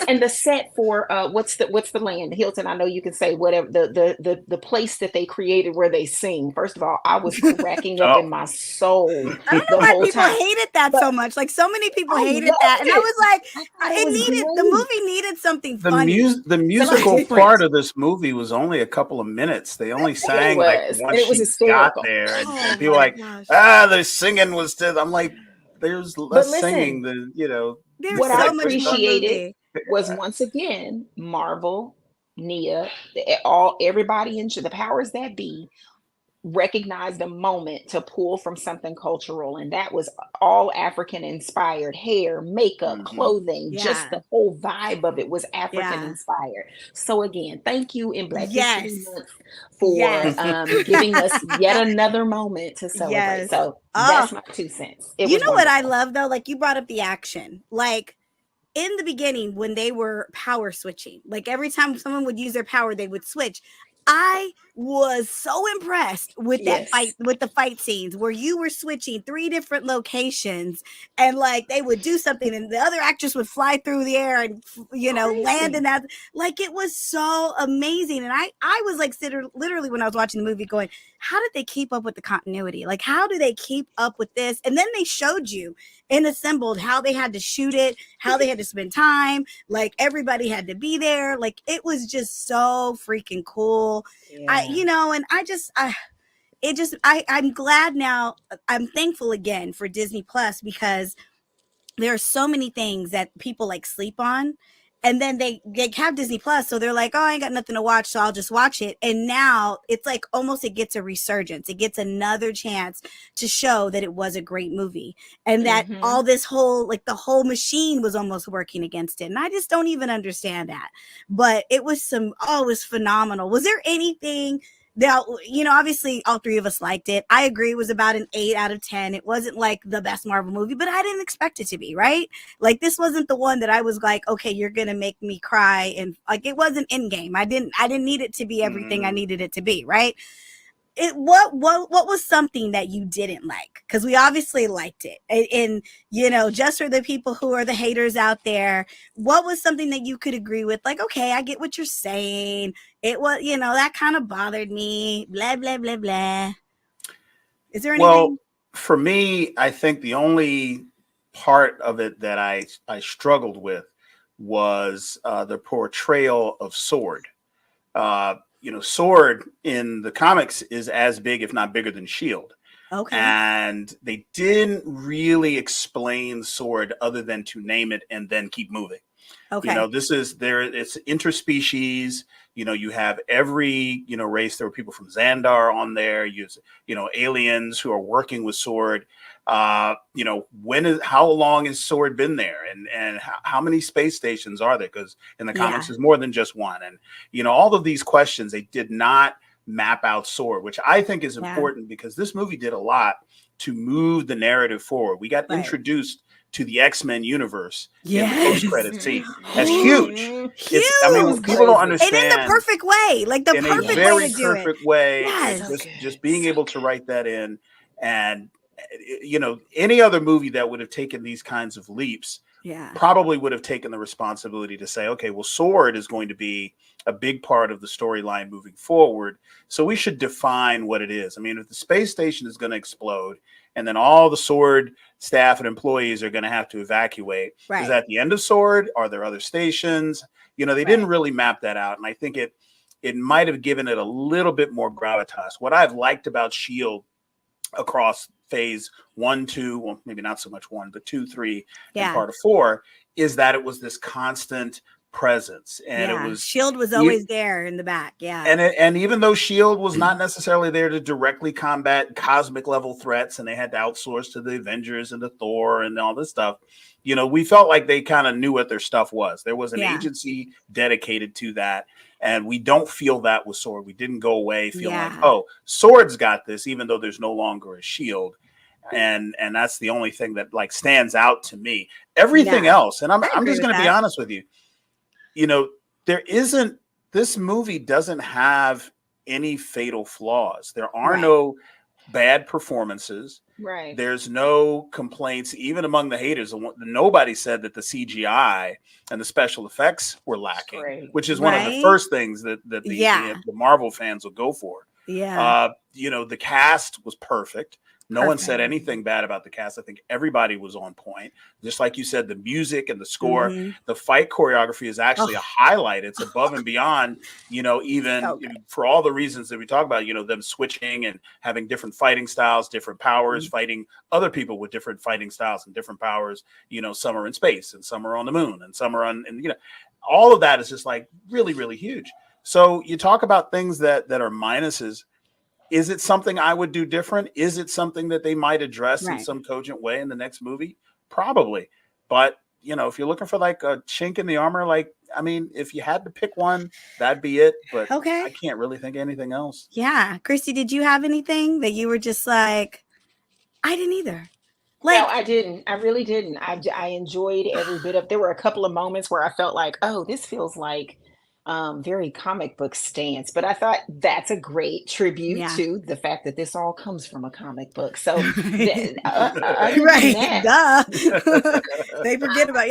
and the set for what's the land? Hilton, I know you can say whatever the place that they created where they sing. First of all, I was cracking up in my soul I don't know the why whole people time. hated that But so much. Like so many people I hated loved that. And I it. was like, I thought it was the great. movie needed something The funny. the musical part of this movie was only a couple of minutes. They only sang like And once it was she got hysterical. there, and Oh people were my like, gosh. the singing was to. I'm like, there's But less singing listen, than There's what could I so I much push more appreciated movie. was once again Marvel, Nia, everybody into the powers that be recognized a moment to pull from something cultural, and that was all African inspired. Hair, makeup, Mm-hmm. clothing, just Yeah. the whole vibe of it was African Yeah. inspired. So again, thank you in Black History Yes. Month for Yes. giving us yet another moment to celebrate. Yes. So Oh, that's my 2 cents. It you was know what I wonderful. love though? Like you brought up the action. Like in the beginning when they were power switching, like every time someone would use their power, they would switch. I was so impressed with that fight, Yes. with the fight scenes where you were switching 3 different locations and like they would do something and the other actress would fly through the air and land in Crazy. that. Like it was so amazing. And I was like literally when I was watching the movie going, how did they keep up with the continuity? Like how do they keep up with this? And then they showed you in Assembled how they had to shoot it, how they had to spend time, like everybody had to be there. Like it was just so freaking cool. Yeah. I'm glad now. I'm thankful again for Disney Plus because there are so many things that people like sleep on. And then they have Disney Plus, so they're like, oh, I ain't got nothing to watch, so I'll just watch it. And now it's like almost it gets a resurgence. It gets another chance to show that it was a great movie and that all this whole, like the whole machine was almost working against it. And I just don't even understand that. But it was it was phenomenal. Was there anything now, obviously all 3 of us liked it. I agree it was about an 8 out of 10. It wasn't like the best Marvel movie, but I didn't expect it to be, right? Like this wasn't the one that I was like, okay, you're going to make me cry. And like, it wasn't Endgame. I didn't need it to be everything I needed it to be, right? What was something that you didn't like? Because we obviously liked it. And just for the people who are the haters out there, what was something that you could agree with? Like, okay, I get what you're saying. It was, that kind of bothered me. Blah, blah, blah, blah. Is there anything? Well, for me, I think the only part of it that I struggled with was the portrayal of Sword. Sword in the comics is as big, if not bigger than Shield. Okay. And they didn't really explain Sword other than to name it and then keep moving. Okay. It's interspecies. You have every, race. There were people from Xandar on there. Aliens who are working with Sword. How long has Sword been there, and how many space stations are there? Because in the comics, there's more than just one. And all of these questions, they did not map out Sword, which I think is important because this movie did a lot to move the narrative forward. We got introduced to the X-Men universe in the post-credit scene. That's huge. Huge. People don't understand. And in the perfect way, like the perfect way to do it. In a very perfect way. Yes. Just being able to write that in. And, any other movie that would have taken these kinds of leaps probably would have taken the responsibility to say, okay, well, Sword is going to be a big part of the storyline moving forward. So we should define what it is. I mean, if the space station is going to explode and then all the Sword staff and employees are going to have to evacuate, is that the end of Sword? Are there other stations? They didn't really map that out. And I think it might have given it a little bit more gravitas. What I've liked about S.H.I.E.L.D. across phase 1, 2, well, maybe not so much 1, but 2, 3, and part of 4, is that it was this constant presence. And it was S.H.I.E.L.D. was always there in the back. Yeah. And even though S.H.I.E.L.D. was not necessarily there to directly combat cosmic level threats, and they had to outsource to the Avengers and the Thor and all this stuff, we felt like they kind of knew what their stuff was. There was an agency dedicated to that. And we don't feel that with Sword. We didn't go away feeling like, oh, Sword's got this, even though there's no longer a shield. And that's the only thing that like stands out to me. Everything else, and I'm just going to be honest with you. This movie doesn't have any fatal flaws. There are no bad performances. Right. There's no complaints, even among the haters. Nobody said that the CGI and the special effects were lacking, which is one of the first things that the Marvel fans will go for. Yeah. You know, the cast was perfect. No one said anything bad about the cast. I think everybody was on point. Just like you said, the music and the score, the fight choreography is actually a highlight. It's above and beyond, you know, even for all the reasons that we talk about, you know, them switching and having different fighting styles, different powers, fighting other people with different fighting styles and different powers. You know, some are in space and some are on the moon and some are on, and, you know, all of that is just like really, really huge. So you talk about things that are minuses. Is it something I would do different? Is it something that they might address in some cogent way in the next movie? Probably. But, you know, if you're looking for like a chink in the armor, like, I mean, if you had to pick one, that'd be it. But I can't really think of anything else. Yeah. Christy, did you have anything that you were just like, I didn't either? Like, no, I didn't. I really didn't. I enjoyed every bit of. There were a couple of moments where I felt like, oh, this feels like very comic book stance, but I thought that's a great tribute to the fact that this all comes from a comic book. So, right, that, they forget about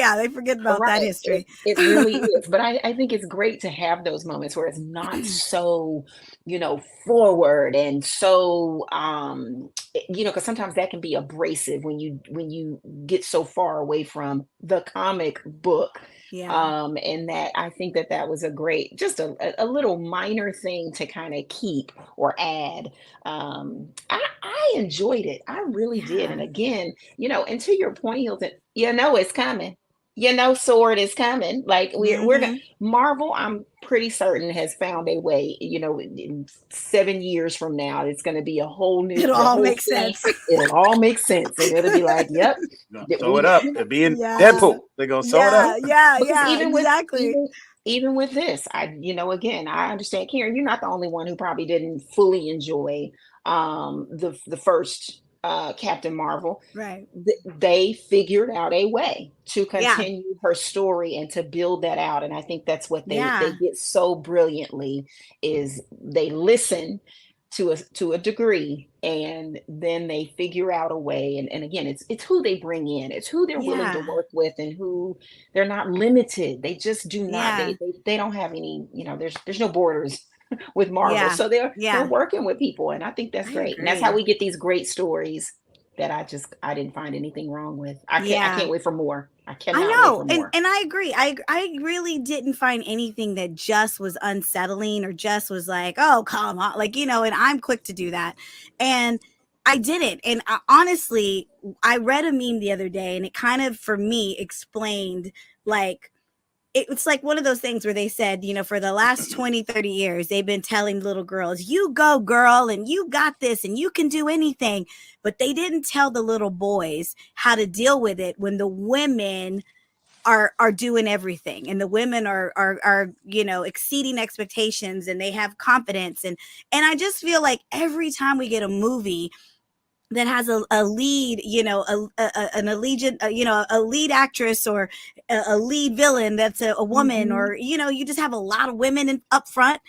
that history. It really is. But I think it's great to have those moments where it's not so, you know, forward and so, you know, because sometimes that can be abrasive when you get so far away from the comic book. Yeah. And that I think that was a great, just a little minor thing to kind of keep or add. I enjoyed it. I really did. And again, you know, and to your point, Hilton, you know, it's coming. You know, Sword is coming. Like we're gonna, Marvel, I'm pretty certain has found a way. You know, in 7 years from now, it's going to be a whole new. It'll all make sense. It'll all make sense, and it'll be like, yep, sew it up. It'll be in Deadpool. They're gonna sew it up. Yeah, exactly. Even with this, you know, again, I understand, Karen, you're not the only one who probably didn't fully enjoy the first Captain Marvel. Right. They figured out a way to continue her story and to build that out. And I think that's what they get so brilliantly is they listen to a degree, and then they figure out a way. And again, it's who they bring in, it's who they're willing to work with, and who they're not limited. They just do not, they don't have any, you know, there's no borders with Marvel. So they're working with people. And I think that's great. And that's how we get these great stories that I didn't find anything wrong with. I can't wait for more. I cannot wait for more. And I agree. I really didn't find anything that just was unsettling or just was like, oh, come on. Like, you know, and I'm quick to do that. And I didn't. And honestly, I read a meme the other day, and it kind of, for me, explained like, it's like one of those things where they said, you know, for the last 20, 30 years, they've been telling little girls, you go girl, and you got this, and you can do anything. But they didn't tell the little boys how to deal with it when the women are doing everything, and the women are, you know, exceeding expectations, and they have confidence. And I just feel like every time we get a movie that has a lead, you know, an allegiant, you know, a lead actress or a lead villain that's a woman, or, you know, you just have a lot of women up front,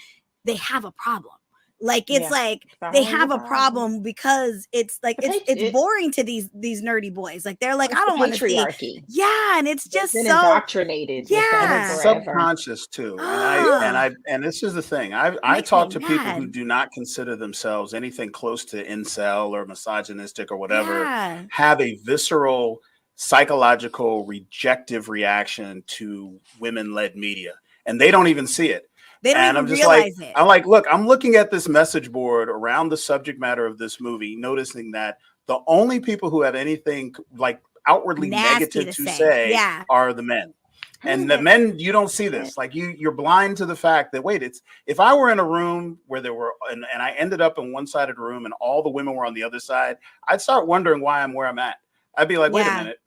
they have a problem. Like, it's like they have a problem because it's like it's boring to these nerdy boys. Like, they're like, I don't want to see. Yeah, and it's just so indoctrinated. Yeah, subconscious too. And this is the thing. I talk to people who do not consider themselves anything close to incel or misogynistic or whatever, have a visceral psychological rejective reaction to women-led media, and they don't even see it. They don't and even I'm just realize like, it. I'm like, look, I'm looking at this message board around the subject matter of this movie, noticing that the only people who have anything like outwardly negative to say are the men. And the men, you don't see this. Like, you're blind to the fact that, wait, if I were in a room where there were, and I ended up in one side of the room and all the women were on the other side, I'd start wondering why I'm where I'm at. I'd be like, wait a minute,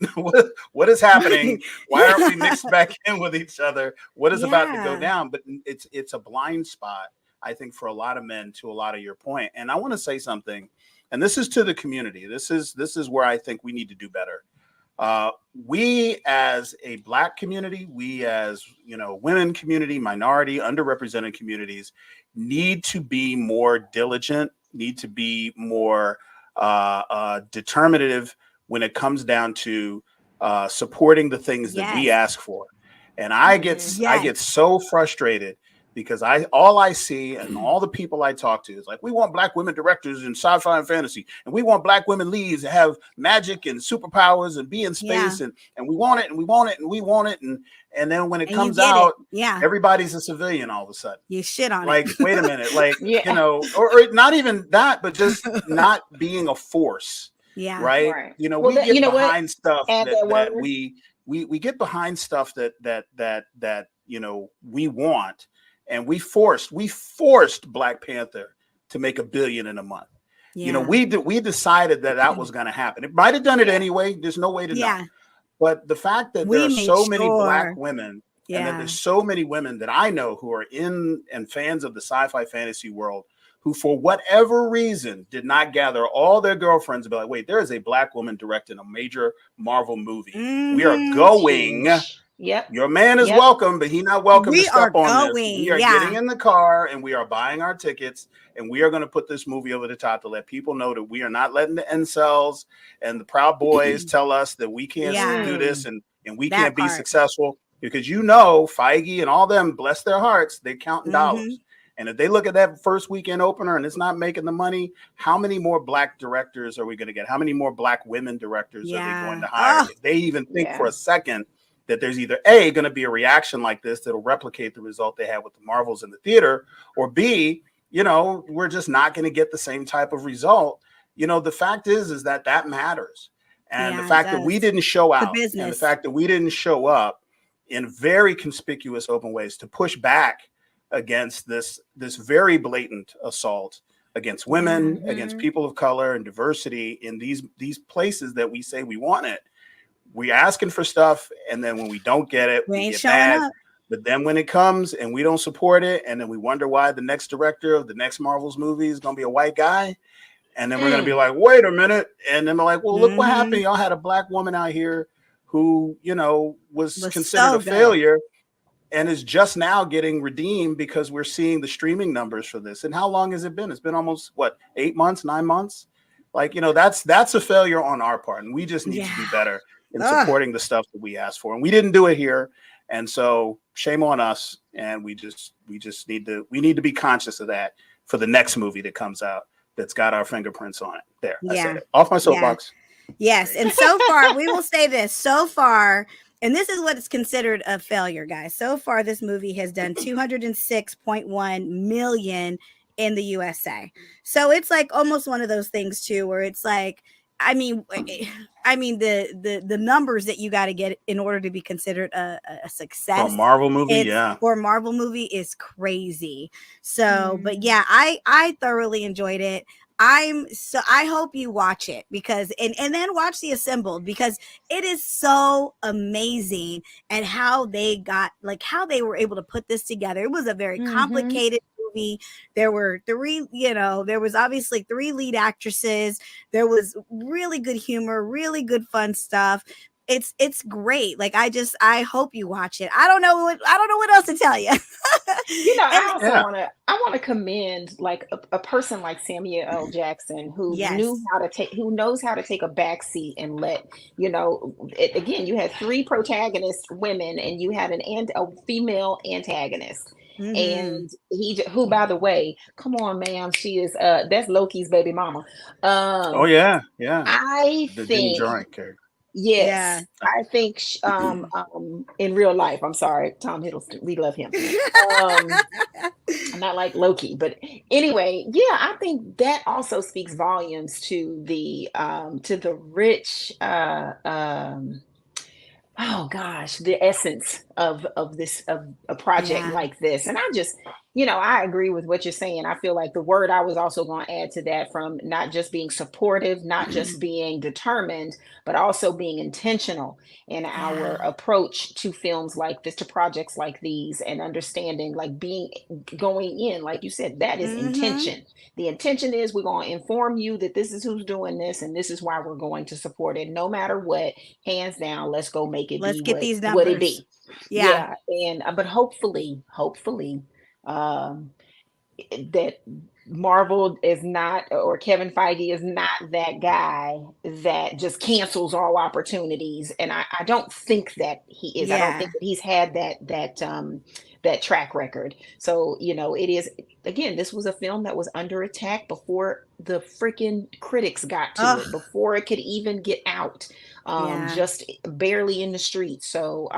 what is happening? Why aren't we mixed back in with each other? What is about to go down? But it's a blind spot, I think, for a lot of men, to a lot of your point. And I want to say something, and this is to the community. This is where I think we need to do better. We as a Black community, we as, you know, women community, minority, underrepresented communities need to be more diligent need to be more determinative when it comes down to supporting the things that we ask for. And I get so frustrated because all I see and all the people I talk to is like, we want Black women directors in sci-fi and fantasy, and we want Black women leads that have magic and superpowers and be in space, and we want it and we want it and we want it, and then when it comes out, everybody's a civilian all of a sudden. You shit on like, it. Wait a minute, like you know, or not even that, but just not being a force. Yeah. Right. You know, we get behind stuff that we get behind stuff that you know we want. And we forced Black Panther to make $1 billion in a month. Yeah. You know, we decided that was going to happen. It might have done it anyway. There's no way to know. But the fact that there are so many Black women, and that there's so many women that I know who are in and fans of the sci-fi fantasy world, who for whatever reason did not gather all their girlfriends and be like, wait, there is a Black woman directing a major Marvel movie. We are going. Yep. Your man is welcome, but he's not welcome to step on this. We are getting in the car and we are buying our tickets, and we are going to put this movie over the top to let people know that we are not letting the incels and the Proud Boys tell us that we can't do this and we can't be successful, because you know Feige and all them, bless their hearts, they're counting dollars. And if they look at that first weekend opener and it's not making the money, how many more Black directors are we going to get? How many more Black women directors are they going to hire? If they even think for a second that there's either A, going to be a reaction like this that'll replicate the result they had with the Marvels in the theater, or B, you know, we're just not going to get the same type of result. You know, the fact is that matters. And the fact that we didn't show out, and the fact that we didn't show up in very conspicuous open ways to push back against this very blatant assault against women, against people of color and diversity in these places that we say we want it. We're asking for stuff, and then when we don't get it, we get mad. But then when it comes and we don't support it, and then we wonder why the next director of the next Marvel's movie is going to be a white guy, and then we're going to be like, wait a minute, and then we're like, well, look what happened. Y'all had a Black woman out here who, you know, was considered a failure and is just now getting redeemed because we're seeing the streaming numbers for this. And how long has it been? It's been almost 8 months, 9 months. Like, you know, that's a failure on our part, and we just need to be better in supporting the stuff that we asked for, and we didn't do it here, and so shame on us. And we need to be conscious of that for the next movie that comes out that's got our fingerprints on it. There, I said it. Off my soapbox. Yes, and so far we will say this. So far, and this is what is considered a failure, guys. So far, this movie has done 206.1 million in the USA. So it's like almost one of those things too, where it's like, I mean the numbers that you got to get in order to be considered a success. For a Marvel movie, for a Marvel movie is crazy. So, but yeah, I thoroughly enjoyed it. I hope you watch it because and then watch The Assembled, because it is so amazing and how they were able to put this together. It was a very complicated movie. There were there was obviously 3 lead actresses. There was really good humor, really good fun stuff. It's great. Like I hope you watch it. I don't know what else to tell you. You know, I also want to commend like a person like Samuel L. Jackson who knows how to take a backseat and let, you know, again, you had 3 protagonist women and you had a female antagonist. And who, by the way, come on, ma'am, she is that's Loki's baby mama. I think yes, I think in real life, I'm sorry, Tom Hiddleston, we love him. Not like Loki, but anyway, I think that also speaks volumes to the rich the essence of a project like this. And I just, you know, I agree with what you're saying. I feel like the word I was also going to add to that, from not just being supportive, not just being determined, but also being intentional in our approach to films like this, to projects like these, and understanding, like going in, like you said, that is intention. The intention is we're going to inform you that this is who's doing this and this is why we're going to support it. No matter what, hands down, let's go make it these numbers. What it be. And but hopefully that Marvel is not, or Kevin Feige is not that guy that just cancels all opportunities. And I don't think that he is. I don't think that he's had that track record. So, it is, again, this was a film that was under attack before the freaking critics got to it, before it could even get out, just barely in the streets. So,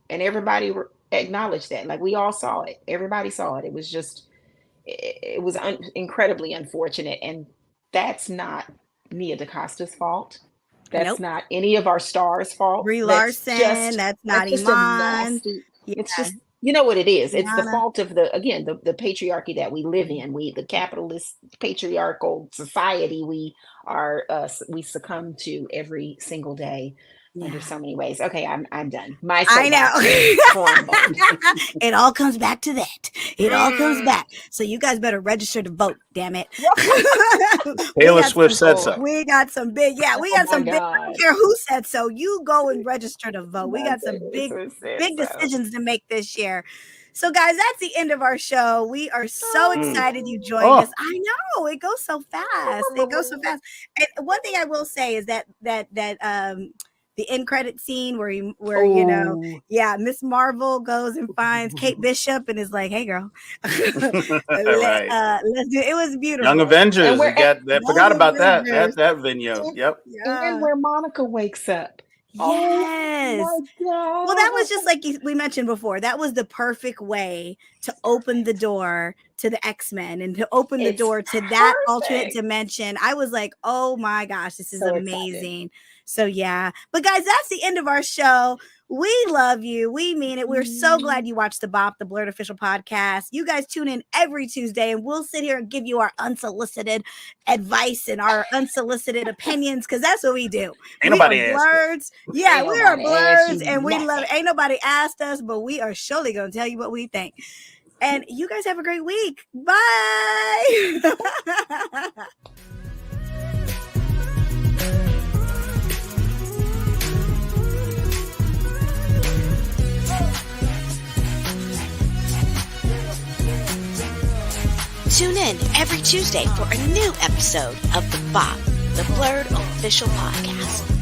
and everybody acknowledged that. Like, we all saw it. Everybody saw it. It was just, it was incredibly unfortunate. And that's not Nia DaCosta's fault. That's not any of our stars' fault. Brie Larson, that's not Iman. It's just, you know what it is. It's the fault of the patriarchy that we live in. The capitalist patriarchal society we succumb to every single day. Under so many ways. Okay, I'm done. I know. It all comes back to that. It all comes back. So you guys better register to vote, damn it. Taylor Swift said so. We got some big, we got some big, I don't care who said so. You go and register to vote. We got some big decisions to make this year. So, guys, that's the end of our show. We are so excited you joined us. I know, it goes so fast. It goes so fast. And one thing I will say is that the end credit scene where Miss Marvel goes and finds Kate Bishop and is like, "Hey, girl, let's do it." It was beautiful. Young Avengers. Forgot about that video. Yep. And where Monica wakes up. Yes. Oh my God. Well, that was just like we mentioned before. That was the perfect way to open the door to the X-Men and to open the door to that alternate dimension. I was like, oh my gosh, this is so amazing. Excited. So yeah, but guys, that's the end of our show. We love you. We mean it. We're so glad you watched the BOP, the BLERD official podcast. You guys tune in every Tuesday and we'll sit here and give you our unsolicited advice and our unsolicited opinions, because that's what we do. Ain't nobody asked. Yeah, we are BLERDs and we love it. Ain't nobody asked us, but we are surely going to tell you what we think. And you guys have a great week. Bye. Tune in every Tuesday for a new episode of the BOP, the BLERD official podcast.